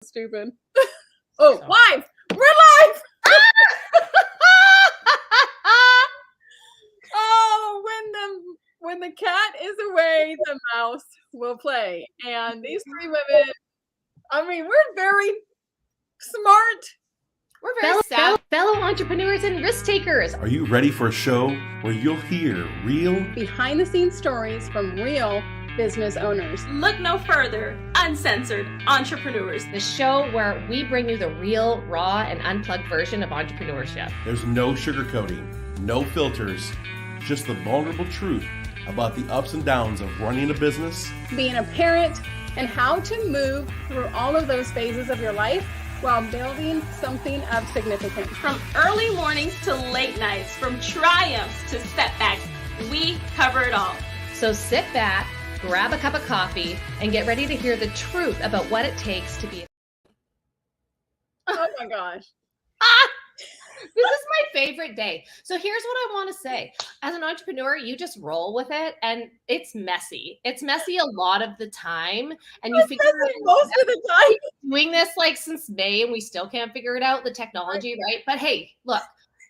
Stupid. Oh, live! We're live! Oh, when the cat is away, the mouse will play. And these three women, I mean, we're very smart. We're very fellow entrepreneurs and risk takers. Are you ready for a show where you'll hear real behind the scenes stories from real business owners? Look no further. Uncensored Entrepreneurs. The show where we bring you the real, raw, and unplugged version of entrepreneurship. There's no sugarcoating, no filters, just the vulnerable truth about the ups and downs of running a business, being a parent, and how to move through all of those phases of your life while building something of significance. From early mornings to late nights, from triumphs to setbacks, we cover it all. So sit back, grab a cup of coffee, and get ready to hear the truth about what it takes to be. Oh my gosh. This is my favorite day. So here's what I want to say. As an entrepreneur, you just roll with it, and it's messy. It's messy a lot of the time. And you figure out most of the time. Doing this like since May, and we still can't figure it out, the technology, right? But hey, look,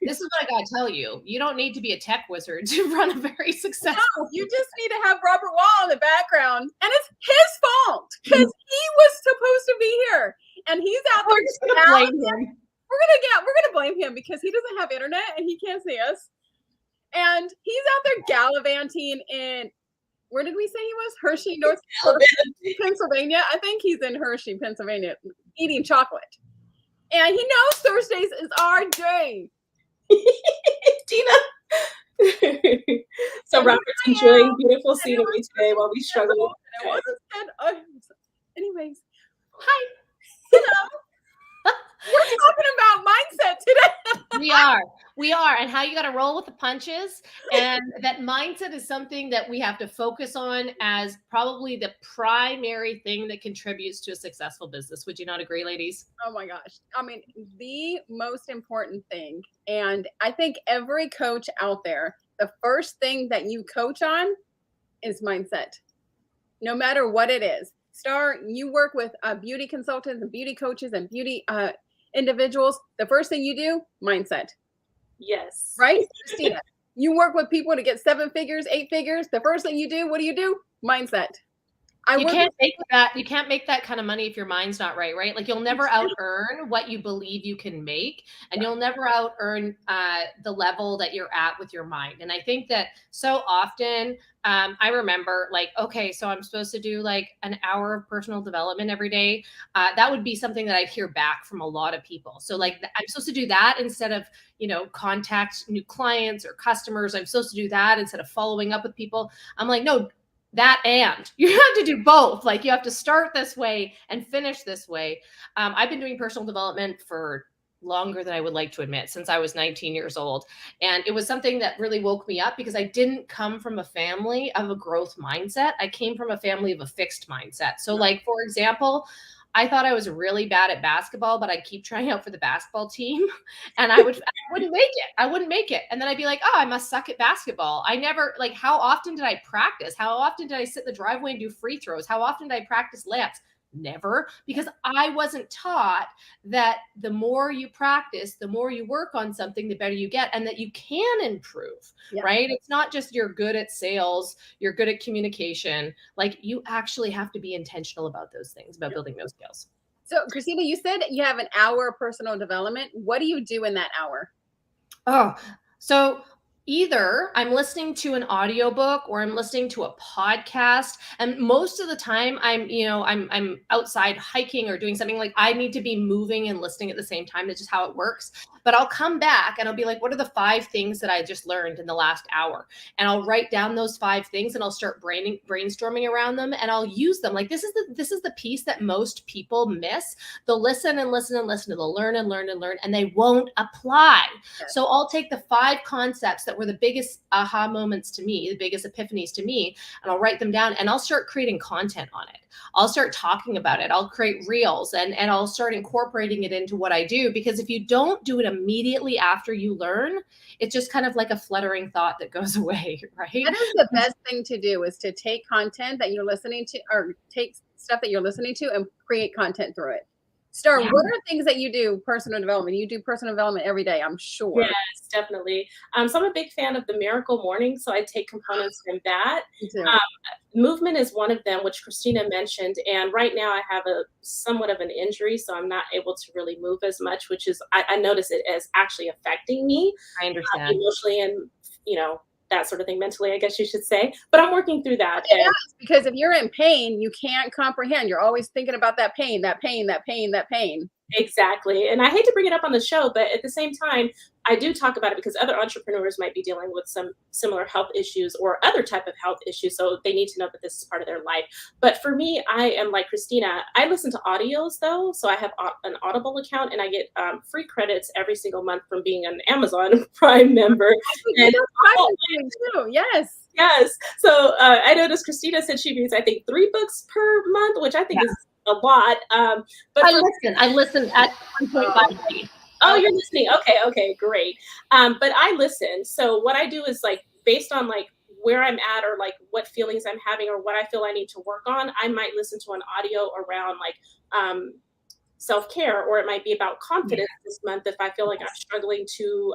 this is what I got to tell you. You don't need to be a tech wizard to run a very successful. No, you just need to have Robert Wall in the background. And it's his fault because he was supposed to be here. And he's out there. We're just going to blame him. We're gonna blame him because he doesn't have internet and he can't see us. And he's out there gallivanting in, where did we say he was? Hershey, North Pennsylvania. I think he's in Hershey, Pennsylvania, eating chocolate. And he knows Thursdays is our day. Tina. So Robert's enjoying beautiful scenery today while we struggle. Anyways, hi. Hello. We're talking about mindset today. We are, and how you got to roll with the punches. And that mindset is something that we have to focus on as probably the primary thing that contributes to a successful business. Would you not agree, ladies? Oh my gosh. I mean, the most important thing, and I think every coach out there, the first thing that you coach on is mindset, no matter what it is. You work with beauty consultants and beauty coaches and beauty individuals. The first thing you do, mindset. Yes. Right? Christina, you work with people to get 7 figures, 8 figures. The first thing you do, what do? Mindset. You can't make that kind of money if your mind's not right, right? Like you'll never out earn what you believe you can make, and you'll never out earn the level that you're at with your mind. And I think that so often, I remember like, okay, so I'm supposed to do like an hour of personal development every day. That would be something that I'd hear back from a lot of people. So like I'm supposed to do that instead of, contact new clients or customers. I'm supposed to do that instead of following up with people. I'm like, no, that and you have to do both. Like you have to start this way and finish this way. I've been doing personal development for longer than I would like to admit, since I was 19 years old. And it was something that really woke me up because I didn't come from a family of a growth mindset. I came from a family of a fixed mindset. So like, for example, I thought I was really bad at basketball, but I'd keep trying out for the basketball team and I wouldn't make it. I wouldn't make it. And then I'd be like, oh, I must suck at basketball. I never, like, how often did I practice? How often did I sit in the driveway and do free throws? How often did I practice layups? Never, because I wasn't taught that the more you practice, the more you work on something, the better you get, and that you can improve, right? It's not just you're good at sales, you're good at communication. Like you actually have to be intentional about those things, about building those skills. So Christina, you said you have an hour of personal development. What do you do in that hour? Oh, so either I'm listening to an audiobook or I'm listening to a podcast. And most of the time I'm outside hiking or doing something. Like I need to be moving and listening at the same time. That's just how it works. But I'll come back and I'll be like, what are the 5 things that I just learned in the last hour? And I'll write down those 5 things and I'll start brainstorming around them and I'll use them. Like this is the piece that most people miss. They'll listen and listen and listen. They'll learn and learn and learn, and they won't apply. Yes. So I'll take the 5 concepts that were the biggest aha moments to me, the biggest epiphanies to me, and I'll write them down and I'll start creating content on it. I'll start talking about it. I'll create reels and I'll start incorporating it into what I do, because if you don't do it immediately after you learn, it's just kind of like a fluttering thought that goes away, right? That is the best thing to do, is to take content that you're listening to, or take stuff that you're listening to and create content through it. Star, Yeah. what are things that you do personal development? You do personal development every day, I'm sure. Yes, definitely. So I'm a big fan of the Miracle Morning, so I take components from that. Me too. Movement is one of them, which Christina mentioned. And right now I have a somewhat of an injury, so I'm not able to really move as much, which is, I notice it as actually affecting me I understand. emotionally and, that sort of thing, mentally, I guess you should say. But I'm working through that. It And is, because if you're in pain, you can't comprehend. You're always thinking about that pain, that pain, that pain, that pain. exactly. And I hate to bring it up on the show, but at the same time, I do talk about it because other entrepreneurs might be dealing with some similar health issues or other type of health issues. So they need to know that this is part of their life. But for me, I am like Christina. I listen to audios though. So I have an Audible account and I get free credits every single month from being an Amazon Prime member. And Too. Yes. yes. So I noticed Christina said she reads, I think, 3 books per month, which I think is a lot. But I listen at 1.5 days. oh, you're listening. Okay, great. But I listen. So what I do is like based on like where I'm at or like what feelings I'm having or what I feel I need to work on, I might listen to an audio around like self-care, or it might be about confidence this month if I feel like I'm struggling to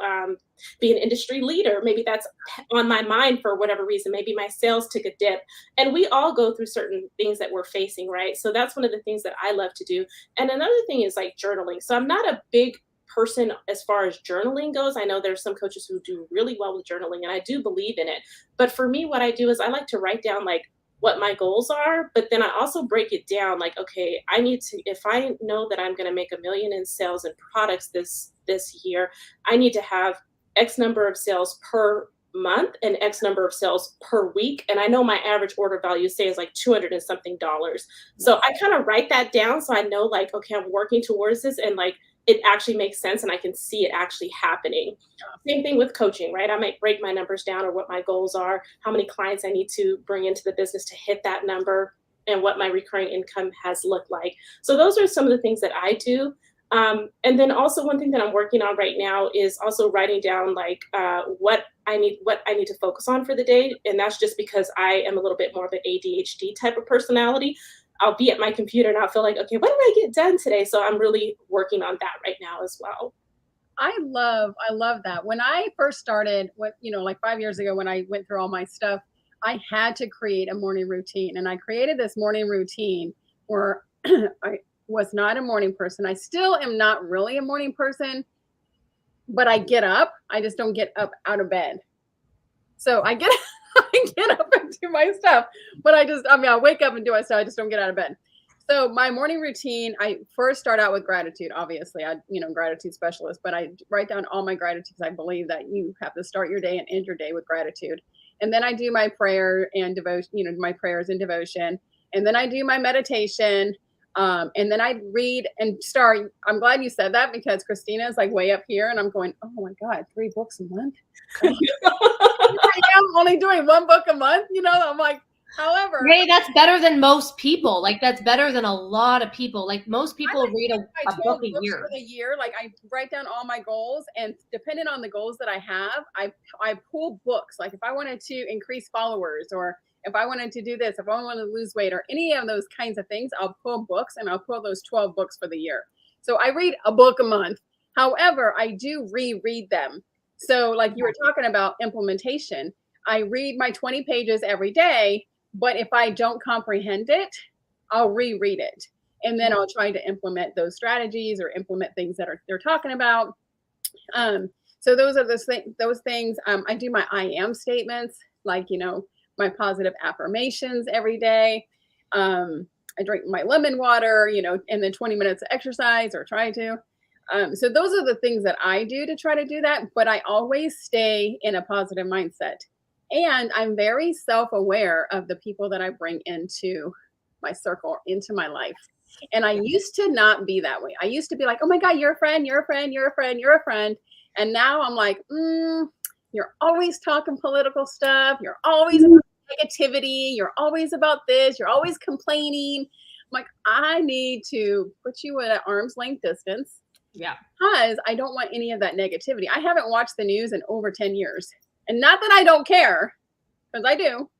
be an industry leader. Maybe that's on my mind for whatever reason. Maybe my sales took a dip. And we all go through certain things that we're facing, right? So that's one of the things that I love to do. And another thing is like journaling. So I'm not a big person as far as journaling goes. I know there's some coaches who do really well with journaling, and I do believe in it. But for me, what I do is I like to write down like what my goals are, but then I also break it down like, okay, I need to, if I know that I'm going to make $1 million in sales and products this year, I need to have X number of sales per month and X number of sales per week. And I know my average order value, say, is like $200 and something. So I kind of write that down so I know like, okay, I'm working towards this and like it actually makes sense and I can see it actually happening. Same thing with coaching, right? I might break my numbers down or what my goals are, how many clients I need to bring into the business to hit that number, and what my recurring income has looked like. So those are some of the things that I do. And then also one thing that I'm working on right now is also writing down like what I need to focus on for the day. And that's just because I am a little bit more of an ADHD type of personality. I'll be at my computer and I'll feel like, okay, what did I get done today? So I'm really working on that right now as well. I love that. When I first started, like 5 years ago, when I went through all my stuff, I had to create a morning routine. And I created this morning routine where I was not a morning person. I still am not really a morning person, but I get up. I just don't get up out of bed. So I get up and do my stuff, but I wake up and do my stuff. I just don't get out of bed. So my morning routine, I first start out with gratitude. Obviously, gratitude specialist, but I write down all my gratitudes. I believe that you have to start your day and end your day with gratitude. And then I do my prayer and devotion, my prayers and devotion. And then I do my meditation. And then I read and start. I'm glad you said that because Christina is like way up here and I'm going, oh my God, 3 books a month. I'm only doing 1 book a month. I'm like, however. Hey, that's better than most people. Like that's better than a lot of people. Like most people read a book a year. For the year, like I write down all my goals, and depending on the goals that I have, I pull books. Like if I wanted to increase followers, or if I wanted to do this, if I wanted to lose weight, or any of those kinds of things, I'll pull books, and I'll pull those 12 books for the year. So I read a book a month. However, I do reread them. So like you were talking about implementation, I read my 20 pages every day, but if I don't comprehend it, I'll reread it. And then I'll try to implement those strategies or implement things that they're talking about. So those are those things. I do my I am statements, like, my positive affirmations every day. I drink my lemon water, and then 20 minutes of exercise, or try to. So those are the things that I do to try to do that. But I always stay in a positive mindset. And I'm very self-aware of the people that I bring into my circle, into my life. And I used to not be that way. I used to be like, oh my God, you're a friend, you're a friend, you're a friend, you're a friend. And now I'm like, you're always talking political stuff. You're always about negativity. You're always about this. You're always complaining. I'm like, I need to put you at an arm's length distance. Yeah. Because I don't want any of that negativity. I haven't watched the news in over 10 years. And not that I don't care, because I do,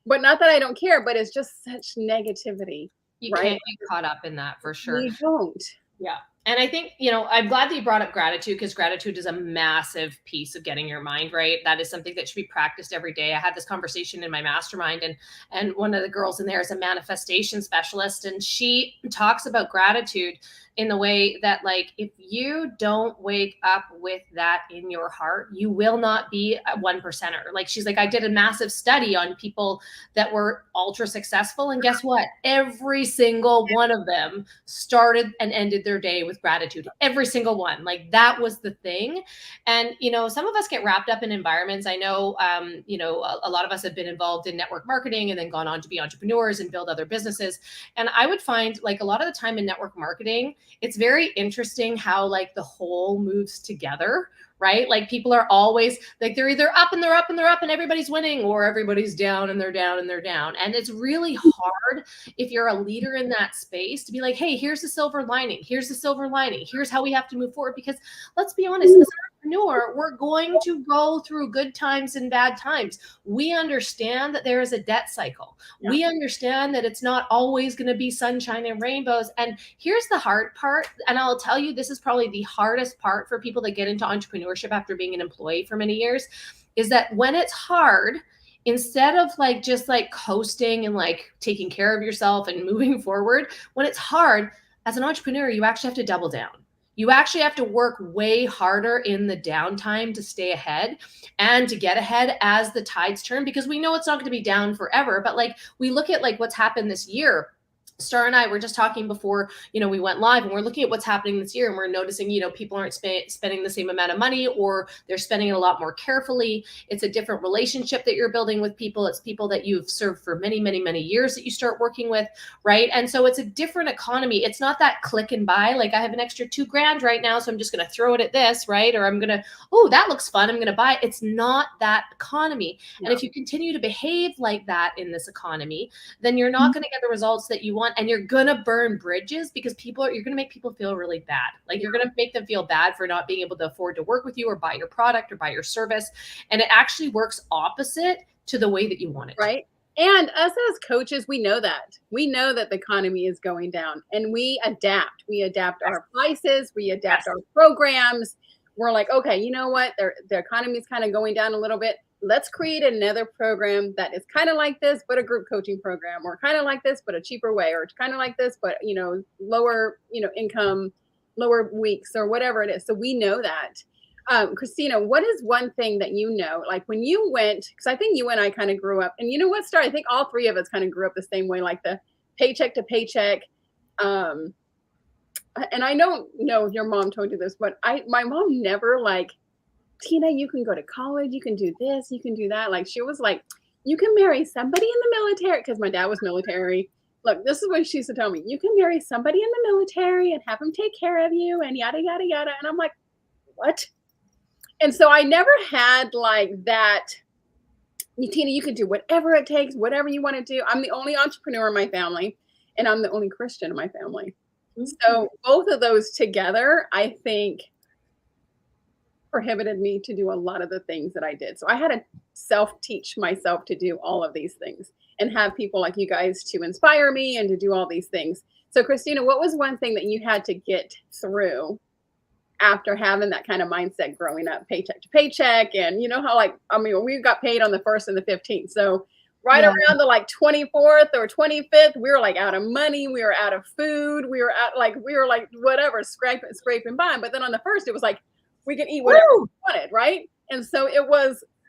but not that I don't care, but it's just such negativity. You can't get caught up in that for sure. We don't. Yeah. And I think, you know, I'm glad that you brought up gratitude, because gratitude is a massive piece of getting your mind right. That is something that should be practiced every day. I had this conversation in my mastermind, and one of the girls in there is a manifestation specialist, and she talks about gratitude in the way that, like, if you don't wake up with that in your heart, you will not be a 1%er. Like, she's like, I did a massive study on people that were ultra successful, and guess what? Every single one of them started and ended their day with gratitude. Every single one. Like, that was the thing. And, you know, some of us get wrapped up in environments. I know, you know, a lot of us have been involved in network marketing and then gone on to be entrepreneurs and build other businesses. And I would find, like, a lot of the time in network marketing, it's very interesting how, like, the whole moves together, right? Like, people are always like, they're either up and they're up and they're up and everybody's winning, or everybody's down and they're down and they're down. And it's really hard if you're a leader in that space to be like, hey, here's the silver lining. Here's the silver lining. Here's how we have to move forward. Because let's be honest, as an entrepreneur, we're going to go through good times and bad times. We understand that there is a debt cycle. Yeah. We understand that it's not always going to be sunshine and rainbows. And here's the hard part. And I'll tell you, this is probably the hardest part for people that get into entrepreneurship after being an employee for many years, is that when it's hard, instead of like just like coasting and like taking care of yourself and moving forward, when it's hard as an entrepreneur, you actually have to double down. You actually have to work way harder in the downtime to stay ahead and to get ahead as the tides turn, because we know it's not going to be down forever. But like, we look at like what's happened this year. Star and I were just talking before, you know, we went live, and we're looking at what's happening this year, and we're noticing, you know, people aren't spending the same amount of money, or they're spending it a lot more carefully. It's a different relationship that you're building with people. It's people that you've served for many, many, many years that you start working with, right? And so it's a different economy. It's not that click and buy, like I have an extra $2,000 right now, so I'm just going to throw it at this, right? Or I'm going to, oh, that looks fun, I'm going to buy it. It's not that economy. Yeah. And if you continue to behave like that in this economy, then you're not going to get the results that you want. And you're going to burn bridges, because you're going to make people feel really bad. Like, you're going to make them feel bad for not being able to afford to work with you or buy your product or buy your service. And it actually works opposite to the way that you want it. Right. And us as coaches, we know that. We know that the economy is going down, and we adapt. We adapt our prices. We adapt our programs. We're like, okay, you know what? The economy is kind of going down a little bit. Let's create another program that is kind of like this, but a group coaching program, or kind of like this, but a cheaper way, or kind of like this, but, you know, lower, you know, income, lower weeks, or whatever it is. So we know that. Christina, what is one thing that, you know, like when you went, because I think you and I kind of grew up, and you know what, Star, I think all three of us kind of grew up the same way, like the paycheck to paycheck. And I don't know if your mom told you this, but my mom never like, Tina, you can go to college, you can do this, you can do that. Like, she was like, you can marry somebody in the military, because my dad was military. Look, this is what she used to tell me. You can marry somebody in the military and have them take care of you and yada, yada, yada. And I'm like, what? And so I never had like that, Tina, you can do whatever it takes, whatever you want to do. I'm the only entrepreneur in my family, and I'm the only Christian in my family. Mm-hmm. So both of those together, I think, prohibited me to do a lot of the things that I did. So I had to self-teach myself to do all of these things, and have people like you guys to inspire me and to do all these things. So Christina, what was one thing that you had to get through after having that kind of mindset growing up, paycheck to paycheck? And you know how, like, I mean, we got paid on the 1st and the 15th. So right around the like 24th or 25th, we were like out of money. We were out of food. We were like whatever, scraping by. But then on the 1st, it was like, we can eat whatever we wanted, right? And so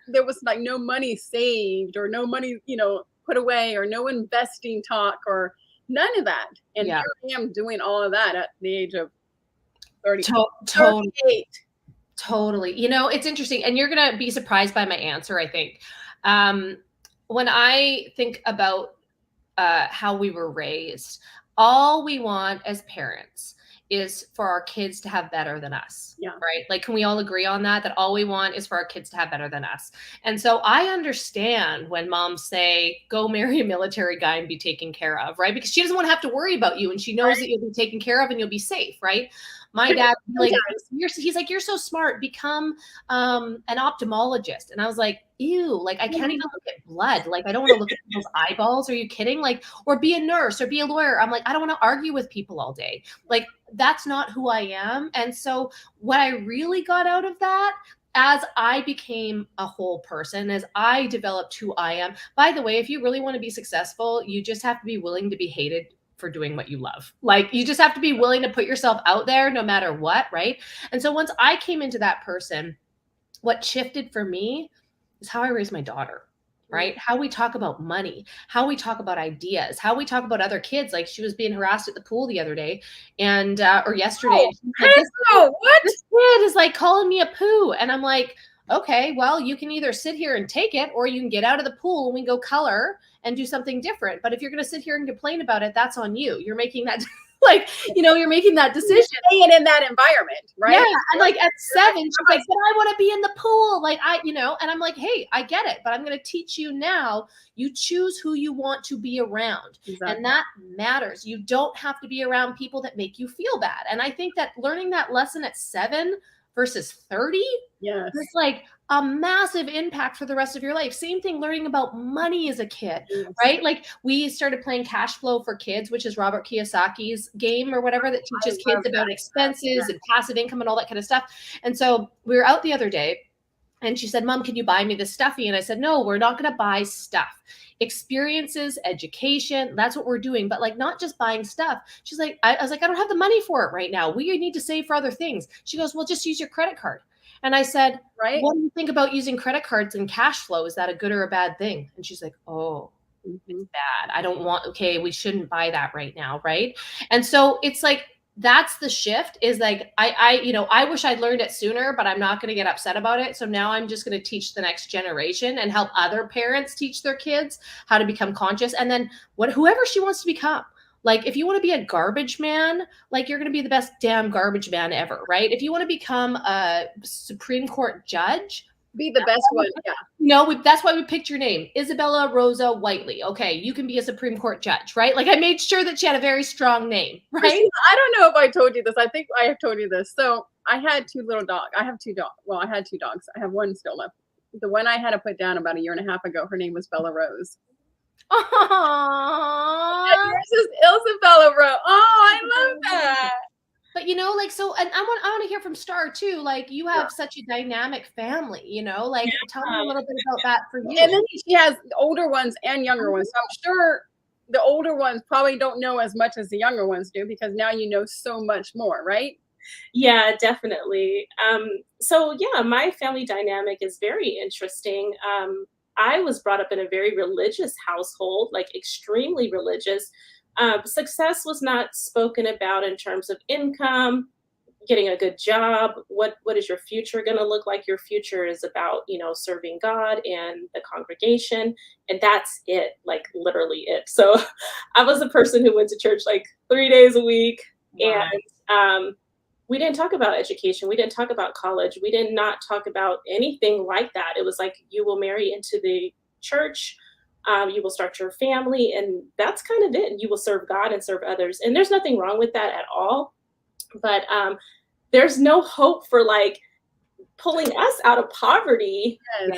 there was like no money saved, or no money, you know, put away, or no investing talk, or none of that. And here I am doing all of that at the age of 38. Totally. You know, it's interesting, and you're going to be surprised by my answer, I think. When I think about how we were raised, all we want as parents is for our kids to have better than us, right? Like, can we all agree on that all we want is for our kids to have better than us? And so I understand when moms say, go marry a military guy and be taken care of, right? Because she doesn't want to have to worry about you, and she knows that you'll be taken care of and you'll be safe, right? My dad, like, he's like, you're so smart, become an ophthalmologist. And I was like, ew, like, I can't even look at blood. Like, I don't want to look at people's eyeballs. Are you kidding? Like, or be a nurse or be a lawyer. I'm like, I don't want to argue with people all day. Like, that's not who I am. And so what I really got out of that, as I became a whole person, as I developed who I am, by the way, if you really want to be successful, you just have to be willing to be hated for doing what you love. Like, you just have to be willing to put yourself out there no matter what, right? And so once I came into that person, what shifted for me is how I raise my daughter, right? How we talk about money, how we talk about ideas, how we talk about other kids. Like, she was being harassed at the pool the other day and, or yesterday. And like, this kid is like calling me a poo. And I'm like, okay, well, you can either sit here and take it, or you can get out of the pool and we go color and do something different. But if you're going to sit here and complain about it, that's on you. You're making that like, you're making that decision. Staying in that environment, right? Yeah. And like at 7, she's like, but I want to be in the pool. Like, and I'm like, hey, I get it, but I'm going to teach you now. You choose who you want to be around. Exactly. And that matters. You don't have to be around people that make you feel bad. And I think that learning that lesson at 7 versus 30, yes, it's like a massive impact for the rest of your life. Same thing learning about money as a kid, yes, right? Like, we started playing Cash Flow for Kids, which is Robert Kiyosaki's game or whatever, that teaches kids about expenses and passive income and all that kind of stuff. And so we were out the other day and she said, Mom, can you buy me this stuffy? And I said, no, we're not going to buy stuff. Experiences, education, that's what we're doing. But like, not just buying stuff. She's like, I was like, I don't have the money for it right now. We need to save for other things. She goes, well, just use your credit card. And I said, right, what do you think about using credit cards and cash flow? Is that a good or a bad thing? And she's like, oh, it's bad. I don't want, okay, we shouldn't buy that right now. Right. And so it's like, that's the shift, is like, I wish I'd learned it sooner, but I'm not going to get upset about it. So now I'm just going to teach the next generation and help other parents teach their kids how to become conscious. And then whoever she wants to become. Like, if you want to be a garbage man, like, you're going to be the best damn garbage man ever, right? If you want to become a Supreme Court judge, be the best one. Yeah. No, that's why we picked your name, Isabella Rosa Whiteley. Okay, you can be a Supreme Court judge, right? Like, I made sure that she had a very strong name, right? Christina, I don't know if I told you this. I think I have told you this. So I had 2 little dogs. I have 2 dogs. Well, I had 2 dogs. I have one still left. The one I had to put down about 1.5 years ago, her name was Bella Rose. Aww. Yours is Isabella Rose. Oh, I love that. But like, so, and I want to hear from Star too. Like, you have such a dynamic family, like, tell me a little bit about that for you. And then she has older ones and younger ones. So I'm sure the older ones probably don't know as much as the younger ones do, because now you know so much more, right? Yeah, definitely. So yeah, my family dynamic is very interesting. I was brought up in a very religious household, like extremely religious. Success was not spoken about in terms of income, getting a good job. What is your future going to look like? Your future is about, serving God and the congregation. And that's it, like literally it. So I was a person who went to church like 3 days a week. Wow. And we didn't talk about education. We didn't talk about college. We did not talk about anything like that. It was like, you will marry into the church. You will start your family, and that's kind of it. You will serve God and serve others. And there's nothing wrong with that at all. But there's no hope for like pulling us out of poverty, and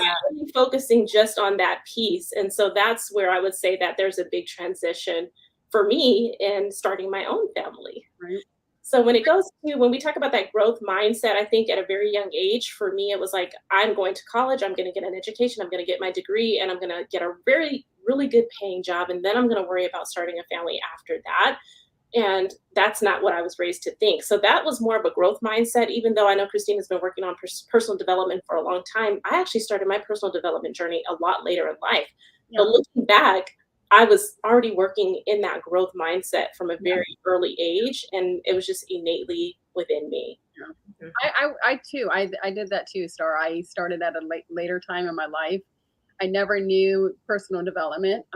focusing just on that piece. And so that's where I would say that there's a big transition for me in starting my own family. Right. So when we talk about that growth mindset, I think at a very young age, for me, it was like, I'm going to college, I'm going to get an education, I'm going to get my degree, and I'm going to get a really good paying job. And then I'm going to worry about starting a family after that. And that's not what I was raised to think. So that was more of a growth mindset. Even though I know Christina's been working on personal development for a long time, I actually started my personal development journey a lot later in life. Yeah. But looking back, I was already working in that growth mindset from a very early age, and it was just innately within me. Yeah. I too, I did that too, Star. I started at a later time in my life. I never knew personal development.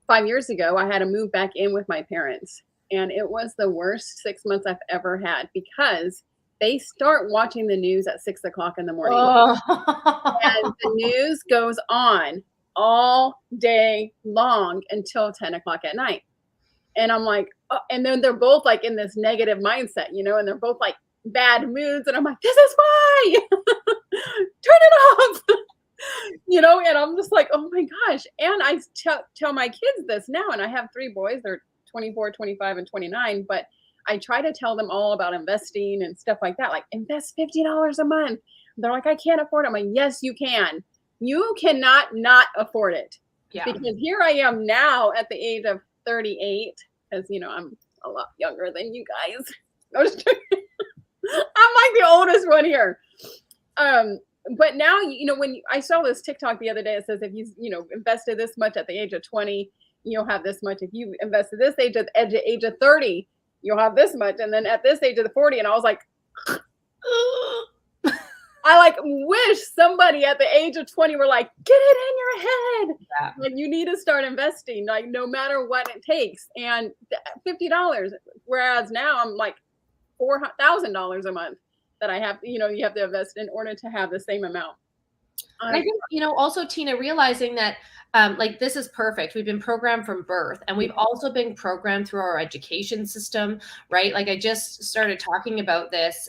5 years ago, I had to move back in with my parents, and it was the worst 6 months I've ever had, because they start watching the news at 6 o'clock in the morning. And the news goes on all day long until 10 o'clock at night. And I'm like, oh, and then they're both like in this negative mindset, and they're both like bad moods. And I'm like, this is why. Turn it off. And I'm just like, oh my gosh. And I tell my kids this now, and I have 3 boys. They're 24, 25, and 29. But I try to tell them all about investing and stuff like that. Like, invest $50 a month. They're like, I can't afford it. I'm like, yes, you can. You cannot not afford it. Yeah. Because here I am now at the age of 38, because, you know, I'm a lot younger than you guys. I'm like the oldest one here. But now, you know, when I saw this TikTok the other day, it says if you know, invested this much at the age of 20, you'll have this much. If you invested this age at the age of 30, you'll have this much. And then at this age of the 40, and I was like, I like wish somebody at the age of 20 were like, get it in your head. Yeah. Like, you need to start investing, like, no matter what it takes. And $50, whereas now I'm like $4,000 a month that I have, you know, you have to invest in order to have the same amount. And I think, you know, also, Tina, realizing that like, this is perfect. We've been programmed from birth, and we've also been programmed through our education system, right? Like, I just started talking about this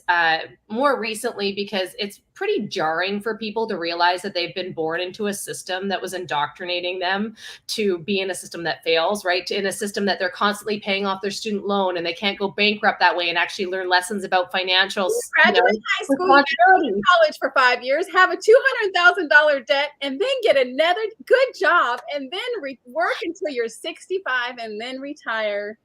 more recently because it's pretty jarring for people to realize that they've been born into a system that was indoctrinating them to be in a system that fails, right? In a system that they're constantly paying off their student loan, and they can't go bankrupt that way and actually learn lessons about financials. Graduate high school, go to college for 5 years, have a $200,000 debt, and then get another good job, and then work until you're 65 and then retire.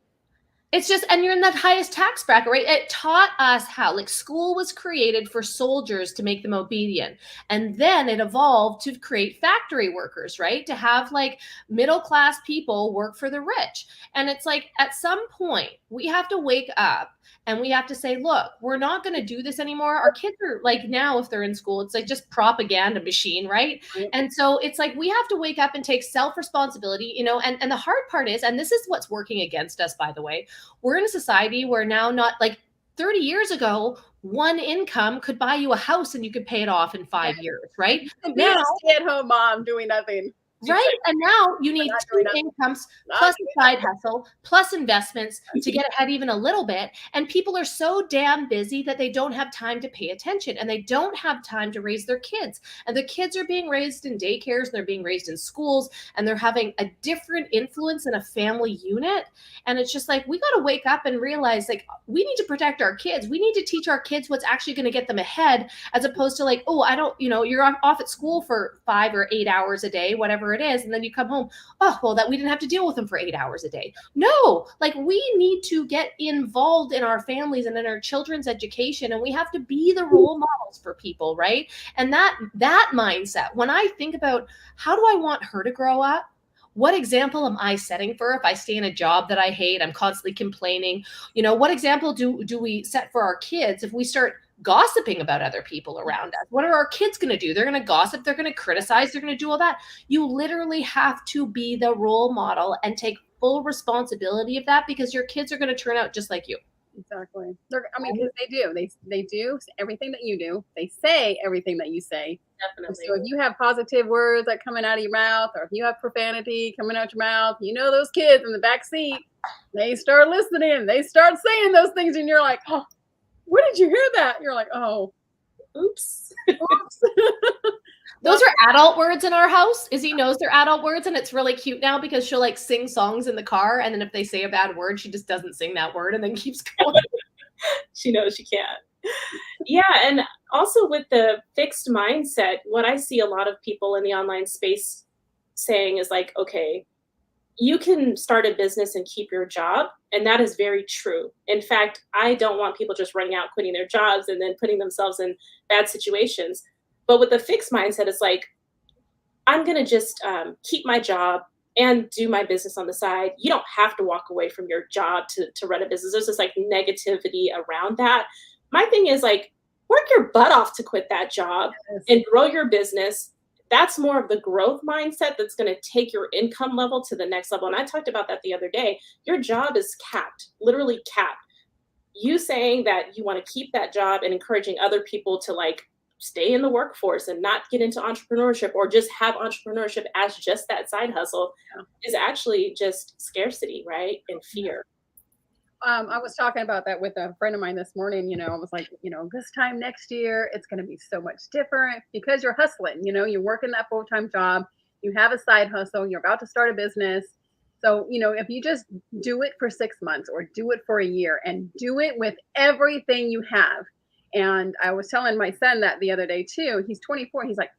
It's just, and you're in that highest tax bracket, right? It taught us how, like, school was created for soldiers to make them obedient. And then it evolved to create factory workers, right? To have, like, middle-class people work for the rich. And it's like, at some point, we have to wake up and we have to say, look, we're not going to do this anymore. Our kids are, like, now, if they're in school, it's like just propaganda machine, right? And so it's like, we have to wake up and take self-responsibility, you know, and the hard part is, and this is what's working against us, by the way, we're in a society where now, not like 30 years ago, one income could buy you a house and you could pay it off in 5 years, right? Now, stay-at-home mom doing nothing. Right. And now you need 2 incomes plus a side hustle plus investments to get ahead even a little bit. And people are so damn busy that they don't have time to pay attention, and they don't have time to raise their kids. And the kids are being raised in daycares, and they're being raised in schools, and they're having a different influence in a family unit. And it's just like, we got to wake up and realize, like, we need to protect our kids. We need to teach our kids what's actually going to get them ahead, as opposed to like, oh, I don't, you know, you're off at school for 5 or 8 hours a day, whatever it is, and then you come home, oh, well, that we didn't have to deal with them for 8 hours a day. No, like, we need to get involved in our families and in our children's education, and we have to be the role models for people, right? And that mindset, when I think about how do I want her to grow up, what example am I setting for if I stay in a job that I hate? I'm constantly complaining. You know, what example do we set for our kids if we start gossiping about other people around us? What are our kids going to do? They're going to gossip. They're going to criticize. They're going to do all that. You literally have to be the role model and take full responsibility of that, because your kids are going to turn out just like you. Exactly. I mean, because they do. They do everything that you do. They say everything that you say. Definitely. So if you have positive words that coming out of your mouth, or if you have profanity coming out your mouth, you know, those kids in the back seat, they start listening. They start saying those things, and you're like, oh, where did you hear that? You're like, oh, oops. Oops. Those are adult words in our house. Izzy knows they're adult words, and it's really cute now because she'll like sing songs in the car, and then if they say a bad word, she just doesn't sing that word and then keeps going. She knows she can't. Yeah, and also with the fixed mindset, what I see a lot of people in the online space saying is like, okay, you can start a business and keep your job. And that is very true. In fact, I don't want people just running out, quitting their jobs, and then putting themselves in bad situations. But with the fixed mindset, it's like, I'm going to just keep my job and do my business on the side. You don't have to walk away from your job to run a business. There's this like negativity around that. My thing is like, work your butt off to quit that job and grow your business. That's more of the growth mindset that's going to take your income level to the next level. And I talked about that the other day. Your job is capped, literally capped. You saying that you want to keep that job and encouraging other people to like stay in the workforce and not get into entrepreneurship, or just have entrepreneurship as just that side hustle, is actually just scarcity, right? And fear. I was talking about that with a friend of mine this morning. You know, I was like, you know, this time next year, it's going to be so much different because you're hustling. You know, you're working that full-time job. You have a side hustle. You're about to start a business. So, if you just do it for 6 months or do it for a year and do it with everything you have. And I was telling my son that the other day too. He's 24. He's like,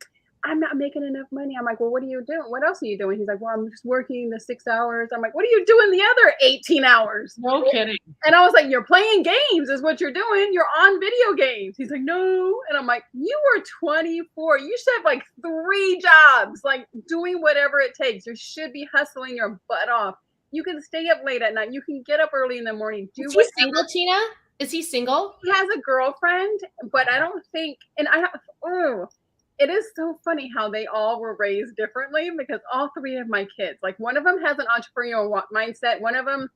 I'm not making enough money. I'm like, well, what are you doing? What else are you doing? He's like, well, I'm just working the 6 hours. I'm like, what are you doing the other 18 hours? No kidding. And I was like, you're playing games is what you're doing. You're on video games. He's like, no. And I'm like, you were 24. You should have like 3 jobs, like doing whatever it takes. You should be hustling your butt off. You can stay up late at night. You can get up early in the morning. Is he single, Tina? Is he single? He has a girlfriend, but I don't think, and I have, it is so funny how they all were raised differently, because all 3 of my kids, like one of them has an entrepreneurial mindset. One of them,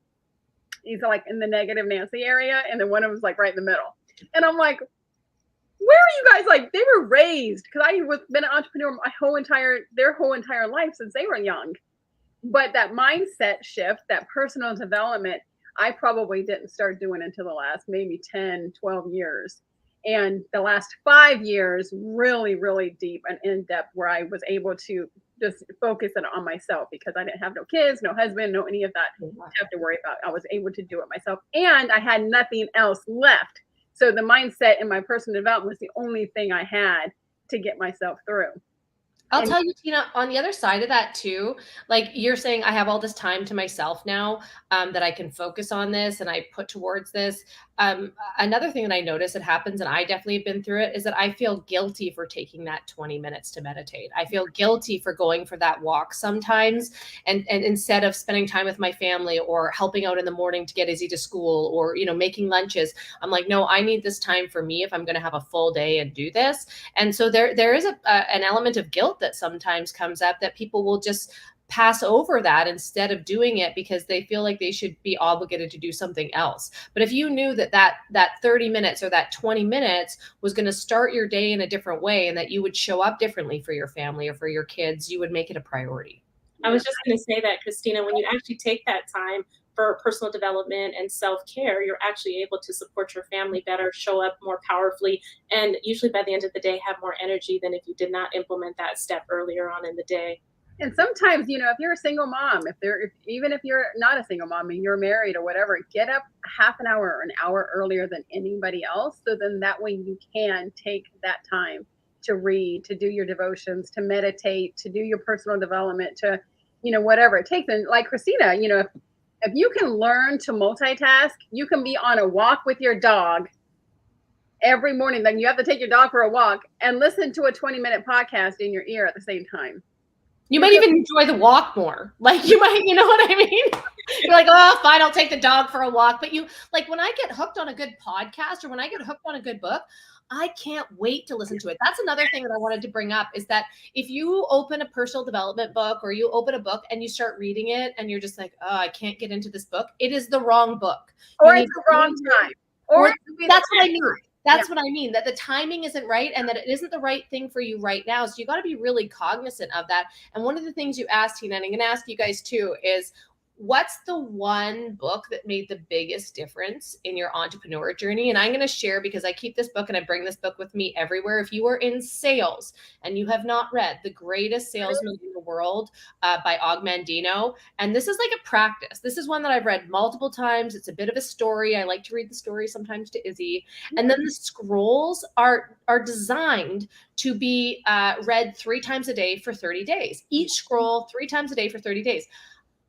he's like in the negative Nancy area. And then one of them's like right in the middle. And I'm like, where are you guys? Like, they were raised, because I was been an entrepreneur their whole entire life since they were young. But that mindset shift, that personal development, I probably didn't start doing until the last maybe 10, 12 years. And the last 5 years, really, really deep and in depth, where I was able to just focus it on myself, because I didn't have no kids, no husband, no any of that to have to worry about. I was able to do it myself, and I had nothing else left. So the mindset and my personal development was the only thing I had to get myself through. I'll tell you, Tina, on the other side of that too, like you're saying, I have all this time to myself now that I can focus on this and I put towards this. Another thing that I notice that happens, and I definitely have been through it, is that I feel guilty for taking that 20 minutes to meditate. I feel guilty for going for that walk sometimes. And instead of spending time with my family or helping out in the morning to get Izzy to school, or, making lunches, I'm like, no, I need this time for me if I'm going to have a full day and do this. And so there is an element of guilt that sometimes comes up, that people will just pass over that instead of doing it because they feel like they should be obligated to do something else. But if you knew that 30 minutes or that 20 minutes was going to start your day in a different way, and that you would show up differently for your family or for your kids, you would make it a priority. I was just going to say that, Christina, when you actually take that time for personal development and self-care, you're actually able to support your family better, show up more powerfully, and usually by the end of the day have more energy than if you did not implement that step earlier on in the day. And sometimes, if you're a single mom, even if you're not a single mom and you're married or whatever, get up half an hour or an hour earlier than anybody else. So then that way you can take that time to read, to do your devotions, to meditate, to do your personal development, to, whatever it takes. And like Christina, if you can learn to multitask, you can be on a walk with your dog every morning. Then you have to take your dog for a walk and listen to a 20-minute podcast in your ear at the same time. You might even enjoy the walk more. Like you might, you know what I mean? You're like, oh, fine, I'll take the dog for a walk. But when I get hooked on a good podcast or when I get hooked on a good book, I can't wait to listen to it. That's another thing that I wanted to bring up, is that if you open a personal development book or you open a book and you start reading it and you're just like, oh, I can't get into this book, it is the wrong book. Or it's the wrong time. Or that's what I mean. That's what I mean, that the timing isn't right and that it isn't the right thing for you right now. So you got to be really cognizant of that. And one of the things you asked, Tina, and I'm going to ask you guys too, is what's the one book that made the biggest difference in your entrepreneur journey? And I'm going to share, because I keep this book and I bring this book with me everywhere. If you are in sales and you have not read The Greatest Salesman in the World by Og Mandino, and this is like a practice. This is one that I've read multiple times. It's a bit of a story. I like to read the story sometimes to Izzy. And then the scrolls are designed to be read 3 times a day for 30 days. Each scroll 3 times a day for 30 days.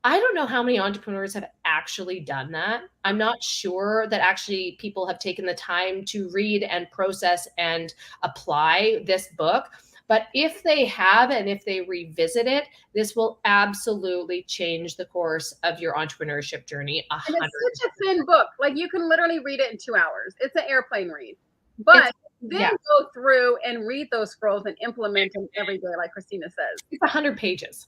I don't know how many entrepreneurs have actually done that. I'm not sure that actually people have taken the time to read and process and apply this book. But if they have, and if they revisit it, this will absolutely change the course of your entrepreneurship journey. And it's such a thin book. Like you can literally read it in 2 hours. It's an airplane read. But then go through and read those scrolls and implement them every day, like Christina says. It's 100 pages.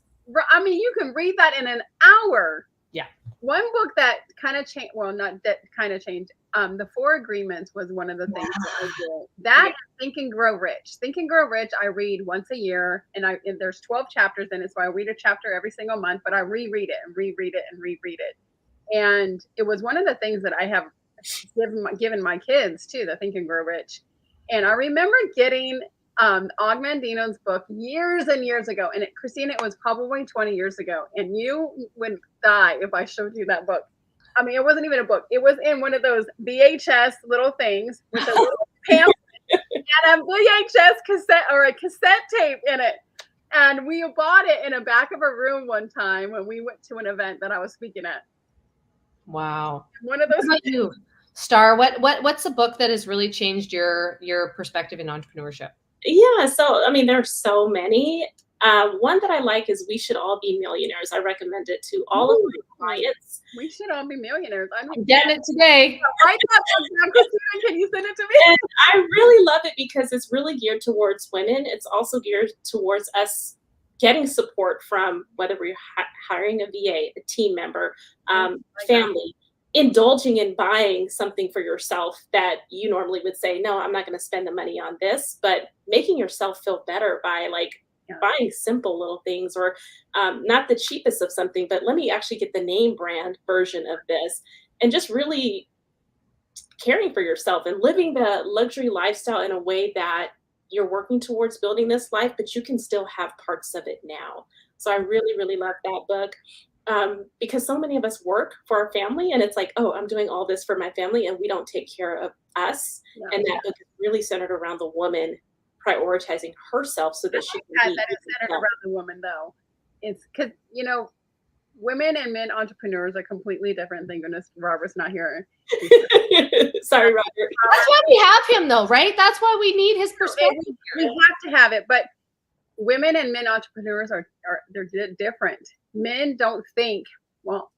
I mean, you can read that in an hour. Yeah. One book that kind of changed, well, not that kind of changed. The 4 Agreements was one of the things that I did. That Think and Grow Rich. Think and Grow Rich, I read once a year, and there's 12 chapters in it, so I read a chapter every single month, but I reread it and reread it and reread it. And it was one of the things that I have given my kids too, the Think and Grow Rich. And I remember getting Ogmandino's book years and years ago. And Christine, it was probably 20 years ago. And you would die if I showed you that book. I mean, it wasn't even a book. It was in one of those VHS little things with a little pamphlet and a VHS cassette or a cassette tape in it. And we bought it in the back of a room one time when we went to an event that I was speaking at. Wow. One of those. What about you, Star? What's a book that has really changed your perspective in entrepreneurship? Yeah, so I mean, there's so many. One that I like is We Should All Be Millionaires. I recommend it to all of my clients. We should all be millionaires. I'm getting it today. Right now, Christina, can you send it to me? And I really love it because it's really geared towards women. It's also geared towards us getting support from whether we're hiring a VA, a team member, family, indulging in buying something for yourself that you normally would say, no, I'm not going to spend the money on this, but making yourself feel better by buying simple little things or not the cheapest of something, but let me actually get the name brand version of this and just really caring for yourself and living the luxury lifestyle in a way that you're working towards building this life, but you can still have parts of it now. So I really, really love that book because so many of us work for our family and it's like, oh, I'm doing all this for my family and we don't take care of us. Yeah. And that book is really centered around the woman prioritizing herself so that she can be. That is centered around the woman, though. It's because, women and men entrepreneurs are completely different. Thank goodness Robert's not here. Sorry, Robert. That's why we have him, though, right? That's why we need his perspective. We have to have it, but women and men entrepreneurs they're different. Men don't think, well,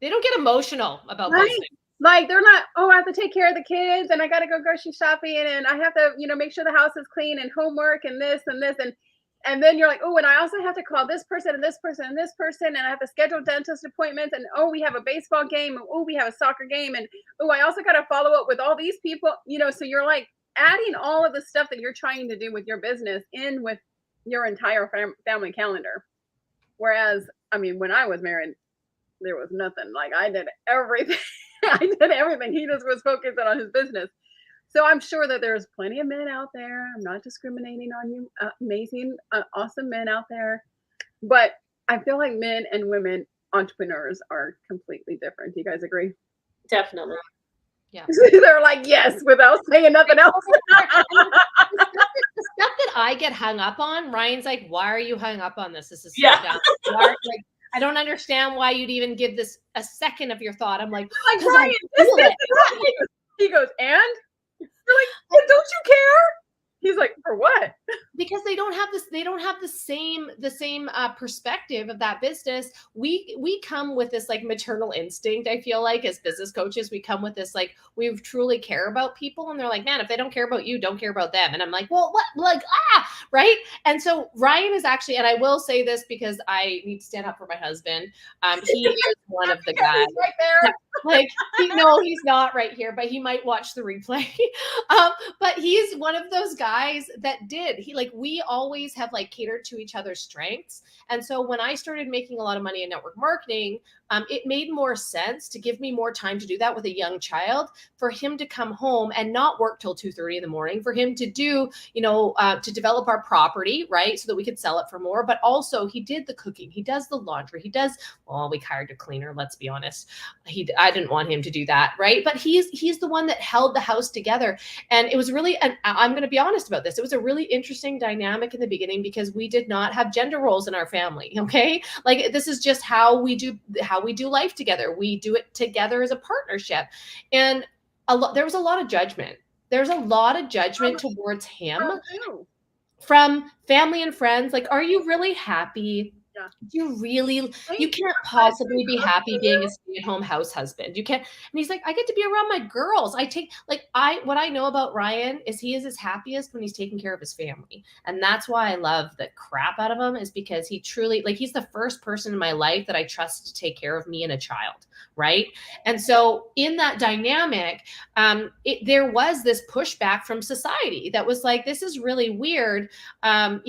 they don't get emotional about those things. Like they're not, oh, I have to take care of the kids and I got to go grocery shopping and I have to, make sure the house is clean and homework and this and this. And then you're like, oh, and I also have to call this person and this person and this person. And I have to schedule dentist appointments. And, oh, we have a baseball game. And, oh, we have a soccer game. And, oh, I also got to follow up with all these people, so you're like adding all of the stuff that you're trying to do with your business in with your entire family calendar. Whereas, when I was married, there was nothing. Like I did everything. I did everything. He just was focused on his business. So I'm sure that there's plenty of men out there. I'm not discriminating on you, amazing, awesome men out there. But I feel like men and women entrepreneurs are completely different. Do you guys agree? Definitely. Yeah. They're like, yes, without saying nothing else. The stuff that I get hung up on, Ryan's like, why are you hung up on this? This is so dumb. I don't understand why you'd even give this a second of your thought. I'm like Ryan, he goes, and you're like, don't you care? He's like, for what? Because they don't have the same perspective of that business. We come with this like maternal instinct. I feel like as business coaches, we come with this like we truly care about people, and they're like, man, if they don't care about you, don't care about them. And I'm like, well, what? Right? And so Ryan is actually, and I will say this because I need to stand up for my husband. He is one of the guys right there. Like, he's not right here, but he might watch the replay. But he's one of those guys that we always have like catered to each other's strengths. And so when I started making a lot of money in network marketing, it made more sense to give me more time to do that with a young child, for him to come home and not work till 2:30 in the morning, for him to do, to develop our property, right? So that we could sell it for more. But also he did the cooking. He does the laundry. We hired a cleaner. Let's be honest. I didn't want him to do that. Right. But he's the one that held the house together. And it was really, and I'm going to be honest about this. It was a really interesting dynamic in the beginning because we did not have gender roles in our family. Okay. Like this is just how we do life together. We do it together as a partnership. And there was a lot of judgment. There's a lot of judgment towards him from family and friends. Like, are you really happy? Yeah. You can't possibly be happy being a stay-at-home house husband. You can't. And he's like, I get to be around my girls. What I know about Ryan is he is his happiest when he's taking care of his family. And that's why I love the crap out of him, is because he truly, he's the first person in my life that I trust to take care of me and a child. Right. And so in that dynamic, there was this pushback from society that was like, this is really weird. How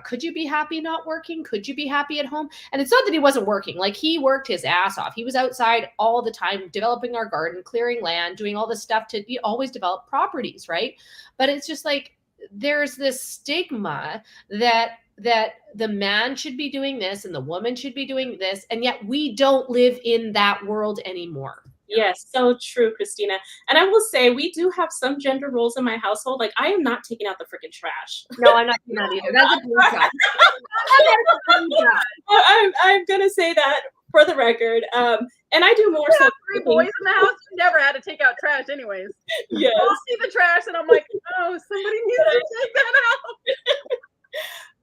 could you be happy not working? Could you be happy at home? And it's not that he wasn't working. Like, he worked his ass off. He was outside all the time, developing our garden, clearing land, doing all this stuff to always develop properties. Right. But it's just like, there's this stigma that the man should be doing this and the woman should be doing this, and yet we don't live in that world anymore. Yes, so true, Christina. And I will say, we do have some gender roles in my household. Like, I am not taking out the freaking trash. No, I'm not doing that either. That's a blue job. I'm gonna say that for the record. And I do more so. 3 boys in the house. You never had to take out trash, anyways. Yes. I'll see the trash, and I'm like, oh, somebody needs to take that out.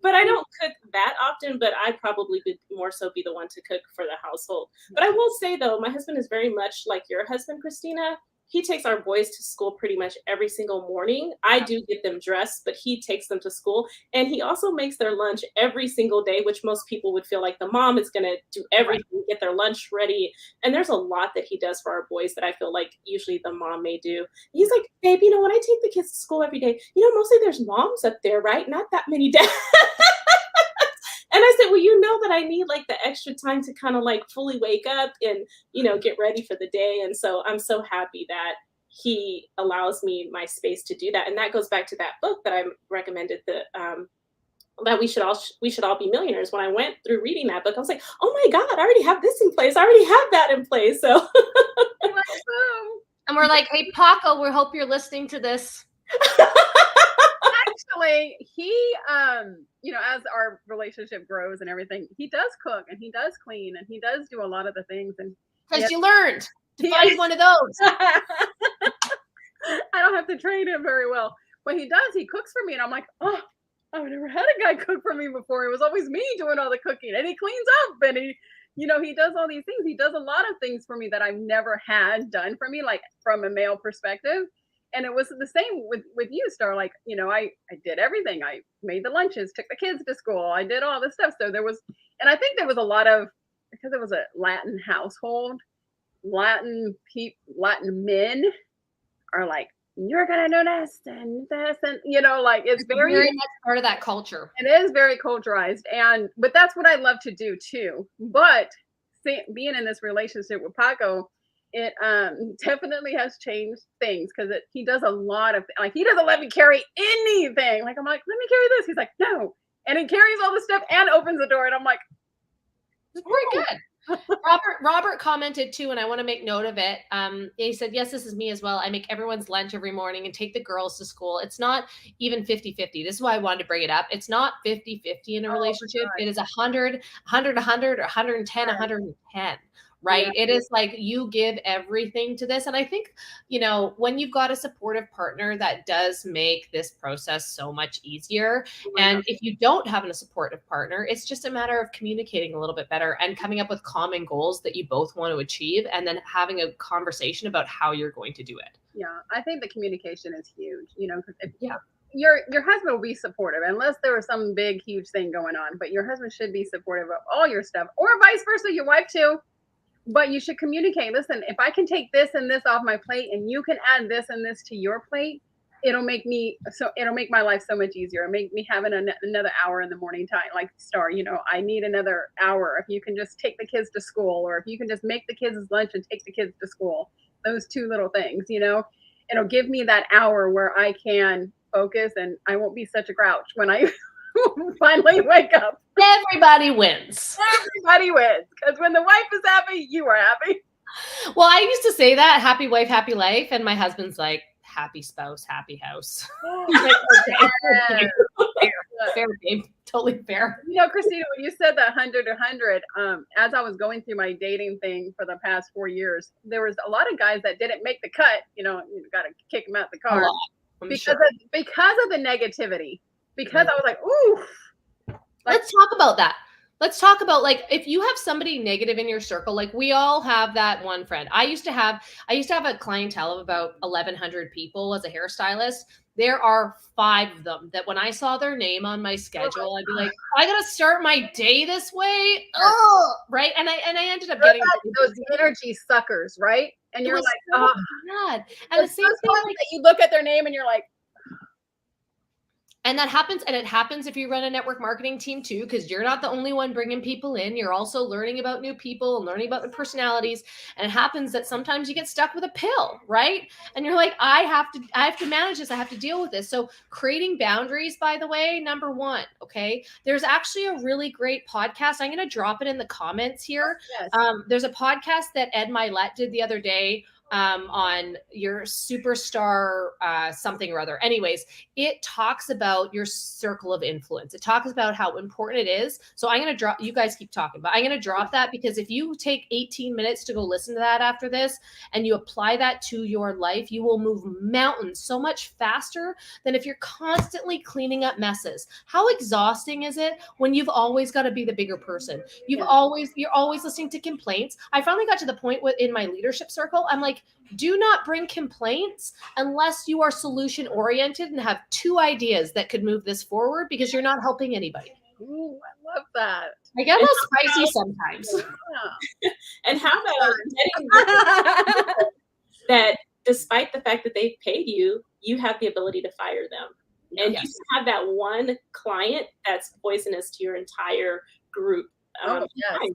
But I don't cook that often, but I probably would more so be the one to cook for the household. But I will say, though, my husband is very much like your husband, Christina. He takes our boys to school pretty much every single morning. I do get them dressed, but he takes them to school. And he also makes their lunch every single day, which most people would feel like the mom is going to do everything, get their lunch ready. And there's a lot that he does for our boys that I feel like usually the mom may do. He's like, babe, you know, when I take the kids to school every day, you know, mostly there's moms up there, right? Not that many dads. And I said, well, you know that I need like the extra time to kind of like fully wake up and, you know, get ready for the day. And so I'm so happy that he allows me my space to do that. And that goes back to that book that I recommended, that we should all be millionaires. When I went through reading that book, I was like, oh my God, I already have this in place. I already have that in place. So and we're like, hey, Paco, we hope you're listening to this. Actually, he, you know, as our relationship grows and everything, he does cook and he does clean and he does do a lot of the things. And because you learned to find one of those. I don't have to train him very well, but he does. He cooks for me, and I'm like, oh, I've never had a guy cook for me before. It was always me doing all the cooking, and he cleans up, and he, you know, he does all these things. He does a lot of things for me that I've never had done for me, like from a male perspective. And it was the same with you, Star. Like, you know, I did everything. I made the lunches, took the kids to school. I did all this stuff. So there was, and I think there was a lot of, because it was a Latin household, Latin men are like, you're gonna do this and this, and you know, like it's very much part of that culture. It is very culturized, but that's what I love to do too. But being in this relationship with Paco, it definitely has changed things, because he does a lot of, like, he doesn't let me carry anything. Like, I'm like, let me carry this. He's like, no. And he carries all the stuff and opens the door. And I'm like, it's pretty good. Robert commented too, and I want to make note of it. He said, yes, this is me as well. I make everyone's lunch every morning and take the girls to school. It's not even 50-50. This is why I wanted to bring it up. It's not 50-50 in a relationship. It is 100, 100, 100, or 110, 110. Right. Yeah. It is like you give everything to this. And I think, you know, when you've got a supportive partner, that does make this process so much easier. And if you don't have a supportive partner, it's just a matter of communicating a little bit better and coming up with common goals that you both want to achieve, and then having a conversation about how you're going to do it. Yeah, I think the communication is huge, you know, because your husband will be supportive unless there was some big, huge thing going on. But your husband should be supportive of all your stuff, or vice versa, your wife too. But you should communicate. Listen, if I can take this and this off my plate, and you can add this and this to your plate, it'll make my life so much easier. It'll make me have another hour in the morning time. Like, Star, you know, I need another hour. If you can just take the kids to school, or if you can just make the kids lunch and take the kids to school, those two little things, you know, it'll give me that hour where I can focus, and I won't be such a grouch when I finally wake up. Everybody wins. Everybody wins. Because when the wife is happy, you are happy. Well, I used to say that, happy wife, happy life. And my husband's like, happy spouse, happy house. Like, okay. Fair, babe. Totally fair. You know, Christina, when you said that 100 to 100, as I was going through my dating thing for the past 4 years, there was a lot of guys that didn't make the cut. You know, you got to kick them out the car because of the negativity. Because I was like, ooh. Let's talk about that. Let's talk about, like, if you have somebody negative in your circle, like we all have that one friend. I used to have a clientele of about 1,100 people as a hairstylist. There are 5 of them that when I saw their name on my schedule, I'd be like, I gotta start my day this way. Oh, right. And I ended up getting those energy suckers, right? And you're like, so bad. And the same thing, that you look at their name and you're like, And that happens, and it happens if you run a network marketing team too, because you're not the only one bringing people in. You're also learning about new people and learning about their personalities. And it happens that sometimes you get stuck with a pill, right? And you're like, I have to manage this. I have to deal with this. So creating boundaries, by the way, number one, okay? There's actually a really great podcast. I'm going to drop it in the comments here. Yes. There's a podcast that Ed Milet did the other day on your superstar something or other. Anyways, it talks about your circle of influence. It talks about how important it is. So I'm going to drop, you guys keep talking, but I'm going to drop that, because if you take 18 minutes to go listen to that after this and you apply that to your life, you will move mountains so much faster than if you're constantly cleaning up messes. How exhausting is it when you've always got to be the bigger person? You're always listening to complaints. I finally got to the point in my leadership circle, I'm like, do not bring complaints unless you are solution oriented and have 2 ideas that could move this forward, because you're not helping anybody. Ooh, I love that. I get a little spicy sometimes. Yeah. And how about getting that despite the fact that they've paid you, you have the ability to fire them. And Yes. you have that one client that's poisonous to your entire group. Yes.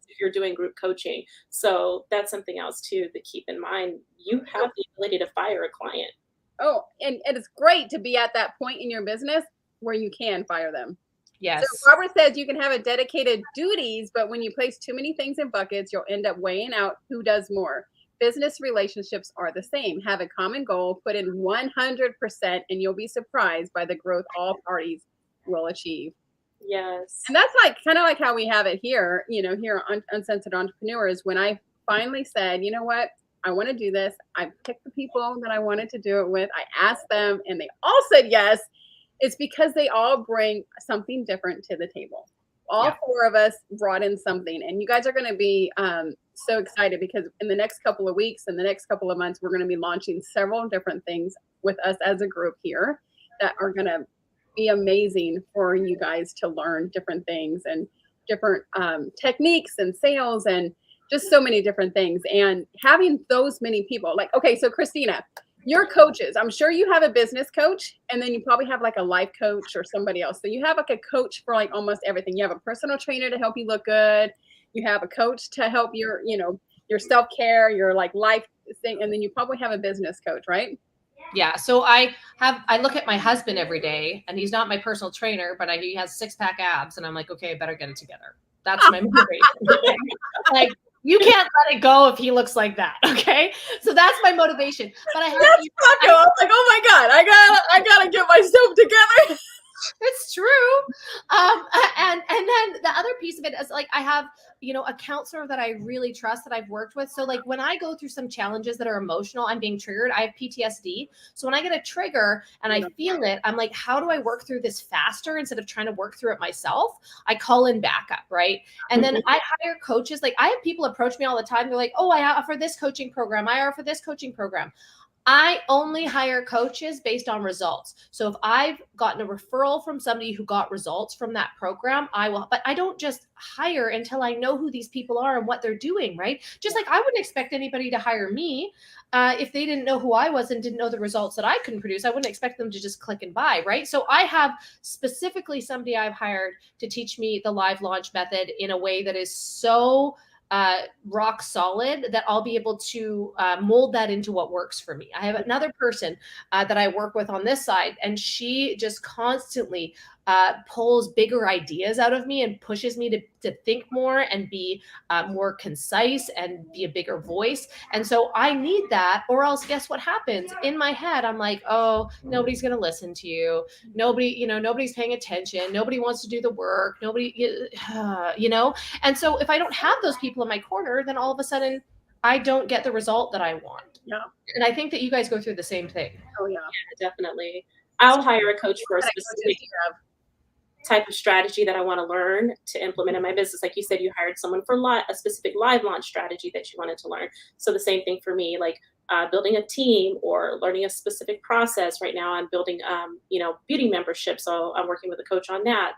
If you're doing group coaching. So that's something else too to keep in mind. You have the ability to fire a client. Oh, and it's great to be at that point in your business where you can fire them. Yes. So Robert says you can have a dedicated duties, but when you place too many things in buckets, you'll end up weighing out who does more. Business relationships are the same. Have a common goal, put in 100%, and you'll be surprised by the growth all parties will achieve. Yes. And that's kind of like how we have it here, here on Uncensored Entrepreneurs. When I finally said, you know what, I want to do this. I picked the people that I wanted to do it with. I asked them and they all said yes. It's because they all bring something different to the table. All 4 of us brought in something, and you guys are going to be so excited, because in the next couple of weeks and the next couple of months, we're going to be launching several different things with us as a group here that are going to be amazing for you guys to learn different things and different techniques and sales and just so many different things. And having those many people, like, okay, so Christina, your coaches, I'm sure you have a business coach, and then you probably have like a life coach or somebody else. So you have like a coach for like almost everything. You have a personal trainer to help you look good. You have a coach to help your self-care, your like life thing. And then you probably have a business coach, right? Yeah. So I look at my husband every day, and he's not my personal trainer, but he has 6-pack abs, and I'm like, okay, I better get it together. That's my motivation. Like, you can't let it go if he looks like that. Okay. So that's my motivation. But I was like, oh my God, I gotta get myself together. It's true. And then the other piece of it is like, I have, a counselor that I really trust that I've worked with. So like when I go through some challenges that are emotional, I'm being triggered. I have PTSD. So when I get a trigger and I feel it, I'm like, how do I work through this faster instead of trying to work through it myself? I call in backup. Right. And then I hire coaches. Like I have people approach me all the time. They're like, oh, I offer this coaching program. I offer this coaching program. I only hire coaches based on results. So if I've gotten a referral from somebody who got results from that program, I will, but I don't just hire until I know who these people are and what they're doing, right? Just like I wouldn't expect anybody to hire me if they didn't know who I was and didn't know the results that I couldn't produce. I wouldn't expect them to just click and buy, right? So I have specifically somebody I've hired to teach me the live launch method in a way that is so rock solid that I'll be able to mold that into what works for me. I have another person that I work with on this side, and she just constantly pulls bigger ideas out of me and pushes me to think more and be more concise and be a bigger voice. And so I need that, or else guess what happens? In my head, I'm like, oh, nobody's going to listen to you. Nobody's paying attention. Nobody wants to do the work. And so if I don't have those people in my corner, then all of a sudden I don't get the result that I want. Yeah. And I think that you guys go through the same thing. Oh yeah. Definitely. I'll hire a coach for a specific type of strategy that I want to learn to implement in my business. Like you said, you hired someone for a specific live launch strategy that you wanted to learn. So the same thing for me, like building a team or learning a specific process. Right now I'm building, beauty membership. So I'm working with a coach on that.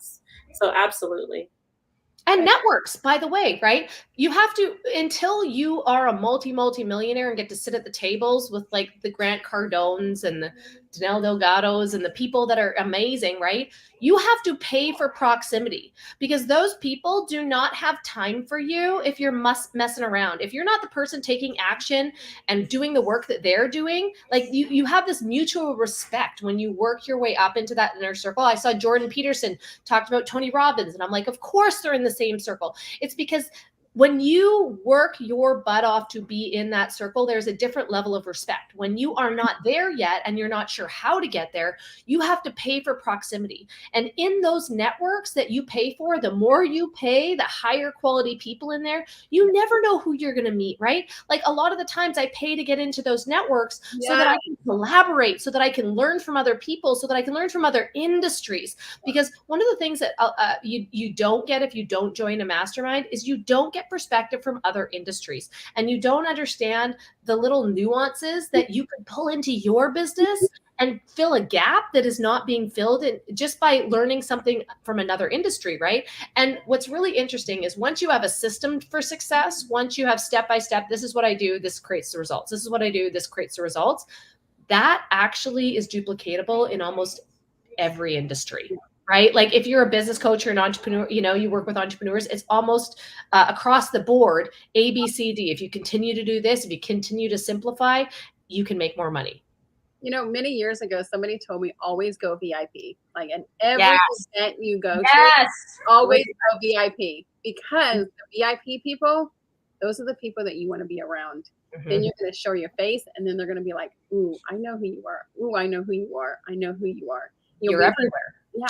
So absolutely. And networks, by the way, right? You have to, until you are a multi-millionaire and get to sit at the tables with like the Grant Cardones and Danelle Delgados and the people that are amazing, right? You have to pay for proximity because those people do not have time for you if you're messing around. If you're not the person taking action and doing the work that they're doing, like you have this mutual respect when you work your way up into that inner circle. I saw Jordan Peterson talked about Tony Robbins, and I'm like, of course they're in the same circle. It's because when you work your butt off to be in that circle, there's a different level of respect. When you are not there yet and you're not sure how to get there, you have to pay for proximity. And in those networks that you pay for, the more you pay, the higher quality people in there, you never know who you're going to meet, right? Like a lot of the times I pay to get into those networks so that I can collaborate, so that I can learn from other people, so that I can learn from other industries. Because one of the things that you don't get if you don't join a mastermind is you don't get perspective from other industries, and you don't understand the little nuances that you could pull into your business and fill a gap that is not being filled in just by learning something from another industry, right? And what's really interesting is once you have a system for success, once you have step-by-step, this is what I do, this creates the results. This is what I do, this creates the results. That actually is duplicatable in almost every industry. Right? Like if you're a business coach or an entrepreneur, you work with entrepreneurs, it's almost across the board, A, B, C, D. If you continue to do this, if you continue to simplify, you can make more money. Many years ago, somebody told me always go VIP. Like in every event you go to, always go VIP, because the VIP people, those are the people that you want to be around. Mm-hmm. Then you're going to show your face, and then they're going to be like, ooh, I know who you are. Ooh, I know who you are. I know who you are. You're everywhere. Yeah.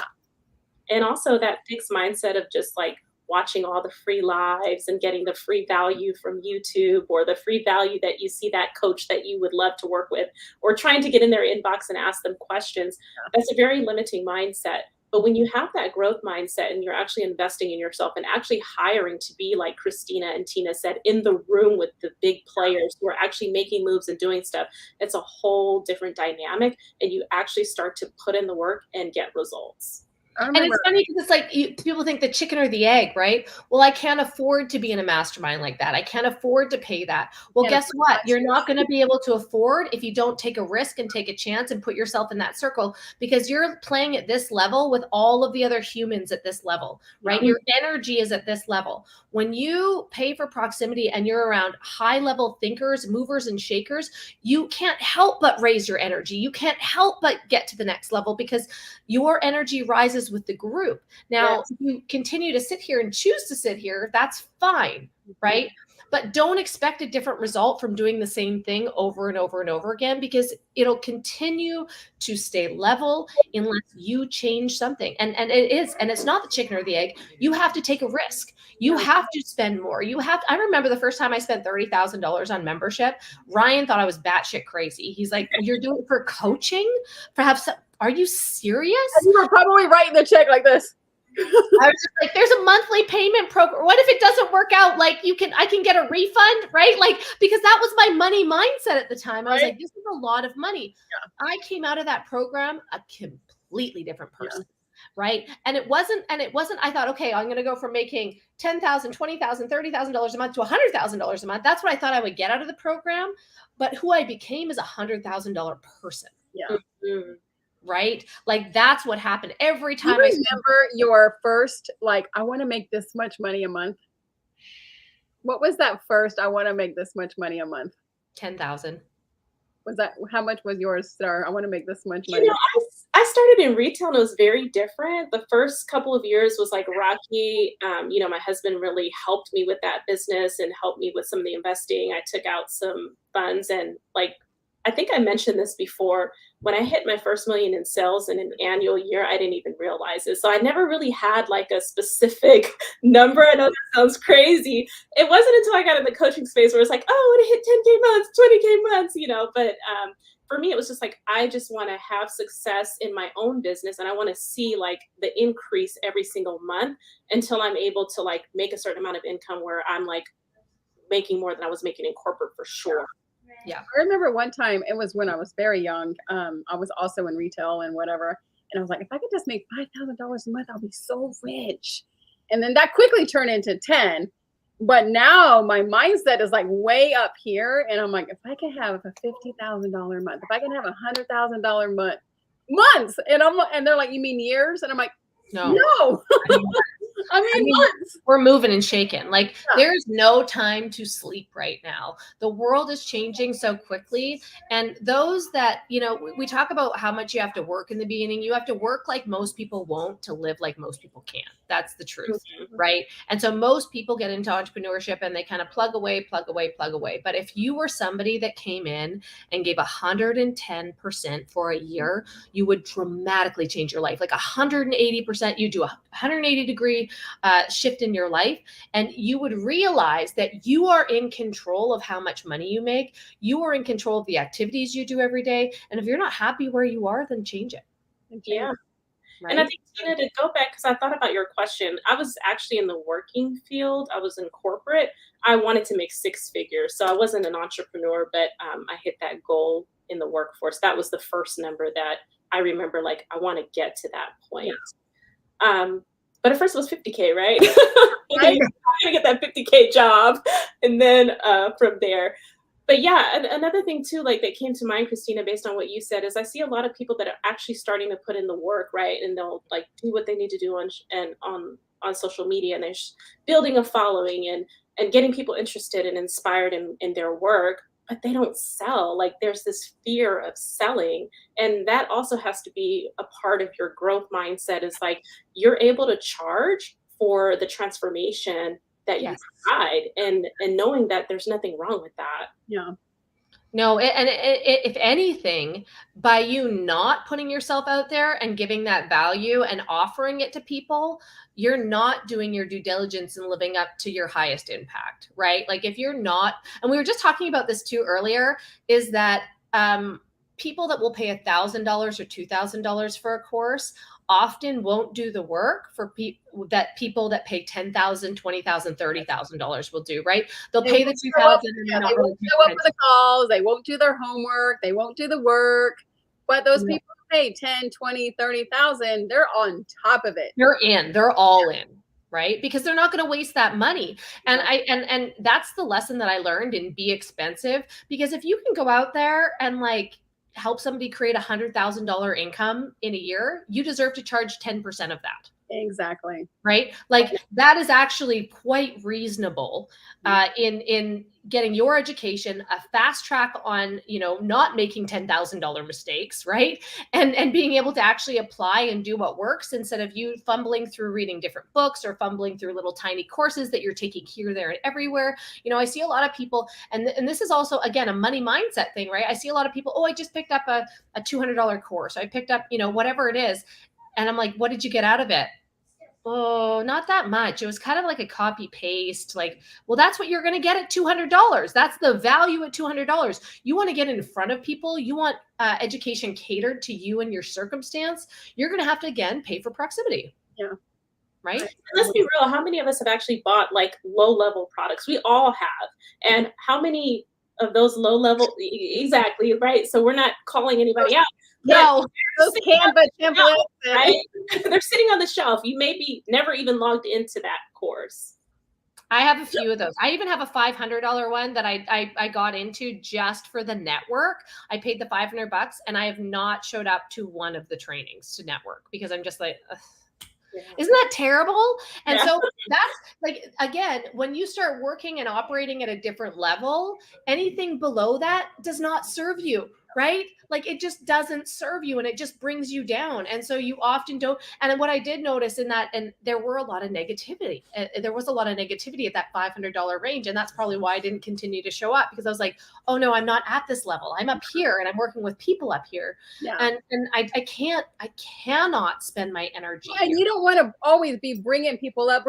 And also that fixed mindset of just like watching all the free lives and getting the free value from YouTube, or the free value that you see that coach that you would love to work with, or trying to get in their inbox and ask them questions. That's a very limiting mindset. But when you have that growth mindset and you're actually investing in yourself and actually hiring to be, like Christina and Tina said, in the room with the big players who are actually making moves and doing stuff, it's a whole different dynamic, and you actually start to put in the work and get results. And it's funny because it's like people think the chicken or the egg, right? Well, I can't afford to be in a mastermind like that. I can't afford to pay that. Well, guess what? You're not going to be able to afford if you don't take a risk and take a chance and put yourself in that circle, because you're playing at this level with all of the other humans at this level, right? Your energy is at this level. When you pay for proximity and you're around high-level thinkers, movers and shakers, you can't help but raise your energy. You can't help but get to the next level because your energy rises with the group. Now, if you continue to sit here and choose to sit here, that's fine, right? But don't expect a different result from doing the same thing over and over and over again, because it'll continue to stay level unless you change something. And it's not the chicken or the egg. You have to take a risk. You have to spend more. I remember the first time I spent $30,000 on membership, Ryan thought I was batshit crazy. He's like, you're doing it for coaching? Are you serious? You were probably writing the check like this. I was just like, there's a monthly payment program. What if it doesn't work out? Like I can get a refund, right? Like, because that was my money mindset at the time. I was like, this is a lot of money. Yeah. I came out of that program a completely different person. Right. And it wasn't, I thought, okay, I'm going to go from making $10,000, $20,000, $30,000 a month to $100,000 a month. That's what I thought I would get out of the program. But who I became is $100,000 person. Yeah. Mm-hmm. Right? Like that's what happened every time. Do you remember your first, like, I want to make this much money a month? What was that first? I want to make this much money a month. 10,000. Was that, how much was yours, Star? I want to make this much money. I started in retail and it was very different. The first couple of years was like rocky. My husband really helped me with that business and helped me with some of the investing. I took out some funds, and like, I think I mentioned this before, when I hit my first million in sales in an annual year, I didn't even realize it. So I never really had like a specific number. I know that sounds crazy. It wasn't until I got in the coaching space where it's like, oh, I want to hit 10K months, 20K months, but for me, it was just like, I just want to have success in my own business. And I want to see like the increase every single month until I'm able to like make a certain amount of income where I'm like making more than I was making in corporate for sure. Yeah. I remember one time, it was when I was very young. I was also in retail and whatever. And I was like, if I could just make $5,000 a month, I'll be so rich. And then that quickly turned into 10. But now my mindset is like way up here. And I'm like, if I can have a $50,000 month, if I can have $100,000 months. And they're like, you mean years? And I'm like, no. I mean, months. We're moving and shaking. Like there's no time to sleep right now. The world is changing so quickly. And those that, you know, we talk about how much you have to work in the beginning. You have to work like most people won't to live like most people can. That's the truth, right? And so most people get into entrepreneurship and they kind of plug away. But if you were somebody that came in and gave 110% for a year, you would dramatically change your life. Like 180%, you do a 180-degree shift in your life, and you would realize that you are in control of how much money you make. You are in control of the activities you do every day. And if you're not happy where you are, then change it. Yeah. Right? And I think, Tina, to go back, because I thought about your question, I was actually in the working field. I was in corporate. I wanted to make 6 figures. So I wasn't an entrepreneur, but I hit that goal in the workforce. That was the first number that I remember, like, I want to get to that point. Yeah. But at first it was 50K, right? I'm gonna get that 50K job, and then from there. But yeah, another thing too, like that came to mind, Christina, based on what you said, is I see a lot of people that are actually starting to put in the work, right? And they'll like do what they need to do on social media, and they're building a following and getting people interested and inspired in their work. But they don't sell. Like there's this fear of selling. And that also has to be a part of your growth mindset, is like you're able to charge for the transformation that you provide, and knowing that there's nothing wrong with that. Yeah. No, if anything, by you not putting yourself out there and giving that value and offering it to people, you're not doing your due diligence and living up to your highest impact, right? Like if you're not, and we were just talking about this too earlier, is that people that will pay $1,000 or $2,000 for a course often won't do the work for people that pay $10,000, $20,000, $30,000 will do, right? They'll pay the $2,000 and they won't show up for the calls. They won't do their homework. They won't do the work. But those people who pay 10, 20, 30,000, they're on top of it. They're all in. Right? Because they're not going to waste that money. And and that's the lesson that I learned in Be Expensive, because if you can go out there and like help somebody create $100,000 income in a year, you deserve to charge 10% of that. Exactly. Right? Like that is actually quite reasonable in getting your education, a fast track on, you know, not making $10,000 mistakes, right? And being able to actually apply and do what works instead of you fumbling through reading different books or fumbling through little tiny courses that you're taking here, there, and everywhere. You know, I see a lot of people, and this is also, again, a money mindset thing, right? I see a lot of people, oh, I just picked up a $200 course. I picked up, you know, whatever it is. And I'm like, what did you get out of it? Oh, not that much. It was kind of like a copy paste. Like, well, that's what you're going to get at $200. That's the value at $200. You want to get in front of people. You want education catered to you and your circumstance. You're going to have to, again, pay for proximity. Yeah. Right? Let's be real. How many of us have actually bought like low-level products? We all have. And how many of those low-level, exactly, right? So we're not calling anybody out. No, those Canva templates, right? They're sitting on the shelf. You may be never even logged into that course. I have a few of those. I even have a $500 one that I got into just for the network. I paid the $500 and I have not showed up to one of the trainings to network because I'm just like, ugh. Yeah. Isn't that terrible? And so that's like, again, when you start working and operating at a different level, anything below that does not serve you. Right? Like it just doesn't serve you and it just brings you down. And so you often don't. And what I did notice in that, and there were a lot of negativity. There was a lot of negativity at that $500 range. And that's probably why I didn't continue to show up, because I was like, oh no, I'm not at this level. I'm up here and I'm working with people up here. Yeah. And I cannot spend my energy. And you don't want to always be bringing people up.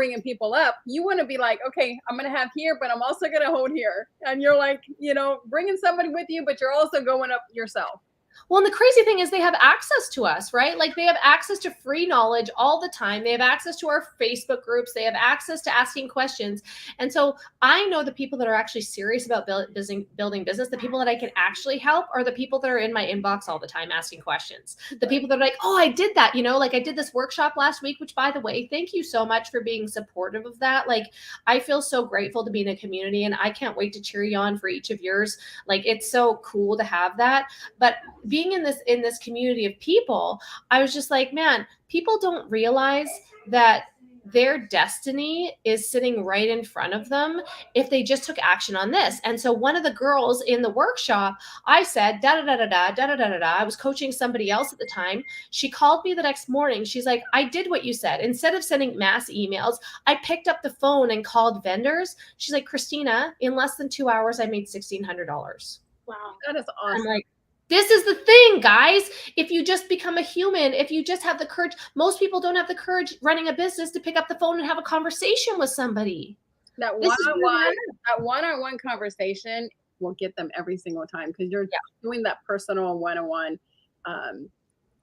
You want to be like, okay, I'm going to have here, but I'm also going to hold here. And you're like, you know, bringing somebody with you, but you're also going up yourself. Well, and the crazy thing is they have access to us, right? Like they have access to free knowledge all the time. They have access to our Facebook groups. They have access to asking questions. And so I know the people that are actually serious about building business, the people that I can actually help are the people that are in my inbox all the time asking questions. The people that are like, oh, I did that, you know, like I did this workshop last week, which by the way, thank you so much for being supportive of that. Like I feel so grateful to be in a community and I can't wait to cheer you on for each of yours. Like it's so cool to have that. But being in this community of people, I was just like, man, people don't realize that their destiny is sitting right in front of them if they just took action on this. And so one of the girls in the workshop, I said, da da da da da da da da da. I was coaching somebody else at the time. She called me the next morning. She's like, I did what you said. Instead of sending mass emails, I picked up the phone and called vendors. She's like, Christina, in less than 2 hours, I made $1,600. Wow. That is awesome. I'm like, this is the thing, guys. If you just become a human, if you just have the courage, most people don't have the courage running a business to pick up the phone and have a conversation with somebody. That one-on-one conversation will get them every single time because you're doing that personal one-on-one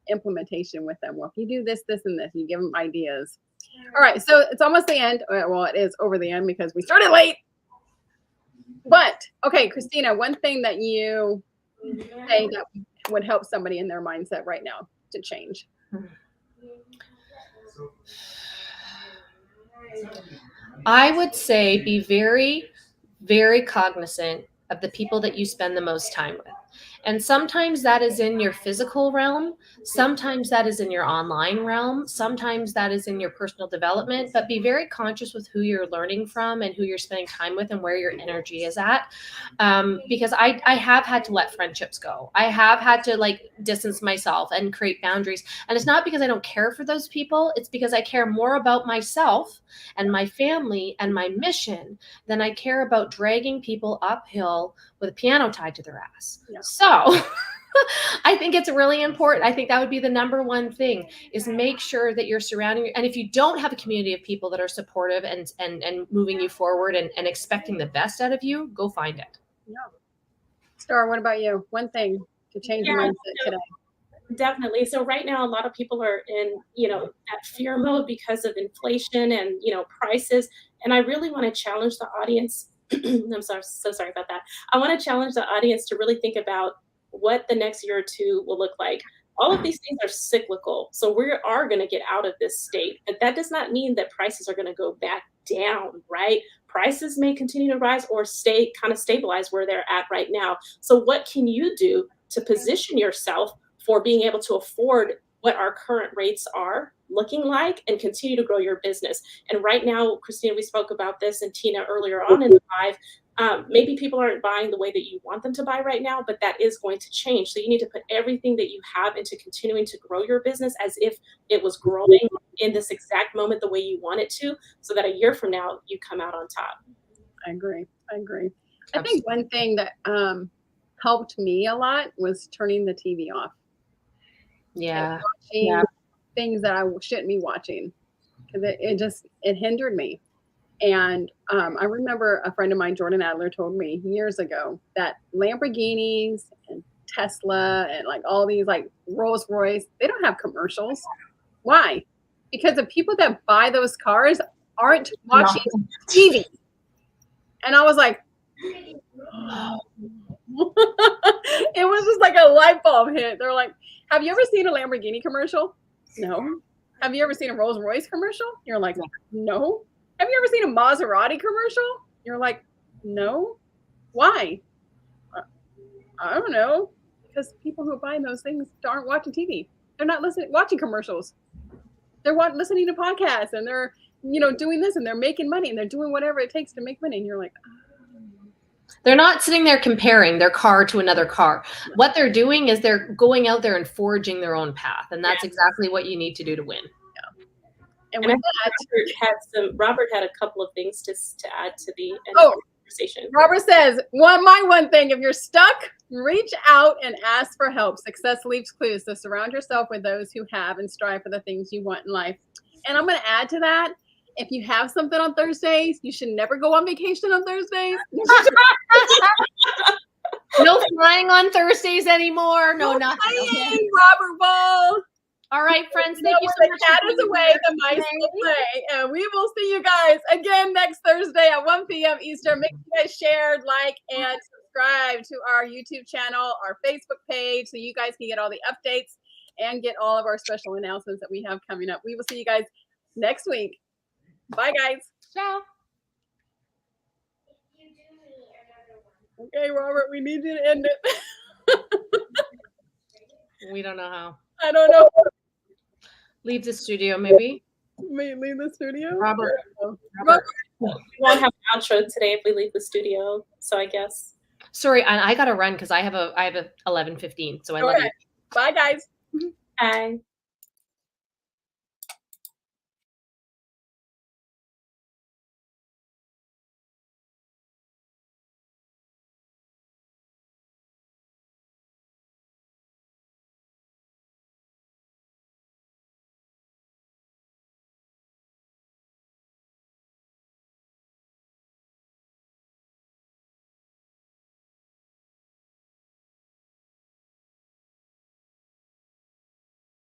implementation with them. Well, if you do this, this, and this, you give them ideas. All right, so it's almost the end. Well, it is over the end because we started late. But, okay, Christina, one thing that you say that would help somebody in their mindset right now to change? I would say be very, very cognizant of the people that you spend the most time with. And sometimes that is in your physical realm. Sometimes that is in your online realm. Sometimes that is in your personal development, but be very conscious with who you're learning from and who you're spending time with and where your energy is at. Because I have had to let friendships go. I have had to like distance myself and create boundaries. And it's not because I don't care for those people. It's because I care more about myself and my family and my mission than I care about dragging people uphill with a piano tied to their ass. Yeah. So I think it's really important. I think that would be the number one thing is make sure that you're surrounding. And if you don't have a community of people that are supportive and moving you forward and expecting the best out of you, go find it. Yeah. Star, what about you? One thing to change your mindset today. Definitely. So right now, a lot of people are in, that fear mode because of inflation and, prices. And I really want to challenge the audience. I'm so sorry about that. I want to challenge the audience to really think about what the next year or two will look like. All of these things are cyclical. So we are going to get out of this state, but that does not mean that prices are going to go back down, right? Prices may continue to rise or stay kind of stabilized where they're at right now. So what can you do to position yourself for being able to afford what our current rates are looking like and continue to grow your business? And right now, Christina, we spoke about this and Tina earlier on in the live. Maybe people aren't buying the way that you want them to buy right now, but that is going to change. So you need to put everything that you have into continuing to grow your business as if it was growing in this exact moment the way you want it to, so that a year from now you come out on top. I agree. I think one thing that helped me a lot was turning the TV off. Yeah. Watching things that I shouldn't be watching because it hindered me. And I remember a friend of mine, Jordan Adler, told me years ago that Lamborghinis and Tesla and like all these like Rolls Royce, they don't have commercials. Why? Because the people that buy those cars aren't watching TV. And I was like, oh. It was just like a light bulb hit. They're like, have you ever seen a Lamborghini commercial? No. Have you ever seen a Rolls Royce commercial? You're like, no. Have you ever seen a Maserati commercial? You're like, no. Why? I don't know. Because people who are buying those things aren't watching TV. They're not watching commercials. They're listening to podcasts and they're, doing this and they're making money and they're doing whatever it takes to make money. And you're like, they're not sitting there comparing their car to another car. What they're doing is they're going out there and forging their own path. And that's exactly what you need to do to win. And Robert had a couple of things to add to the end of the conversation. Robert says, my one thing, if you're stuck, reach out and ask for help. Success leaves clues. So surround yourself with those who have and strive for the things you want in life. And I'm going to add to that. If you have something on Thursdays, you should never go on vacation on Thursdays. No flying on Thursdays anymore. No, nothing. Okay. Robert Ball. All right, friends. Thank you so the much. cat for is being away, here the mice today. will play. And we will see you guys again next Thursday at 1 p.m. Eastern. Make sure you guys share, like, and subscribe to our YouTube channel, our Facebook page, so you guys can get all the updates and get all of our special announcements that we have coming up. We will see you guys next week. Bye, guys. Ciao. Okay, Robert, we need you to end it. We don't know how. I don't know. Leave the studio, maybe. Leave the studio? Robert. We won't have an outro today if we leave the studio. So I guess. Sorry, I gotta run because I have a 11:15. So I love you. Bye, guys. Bye.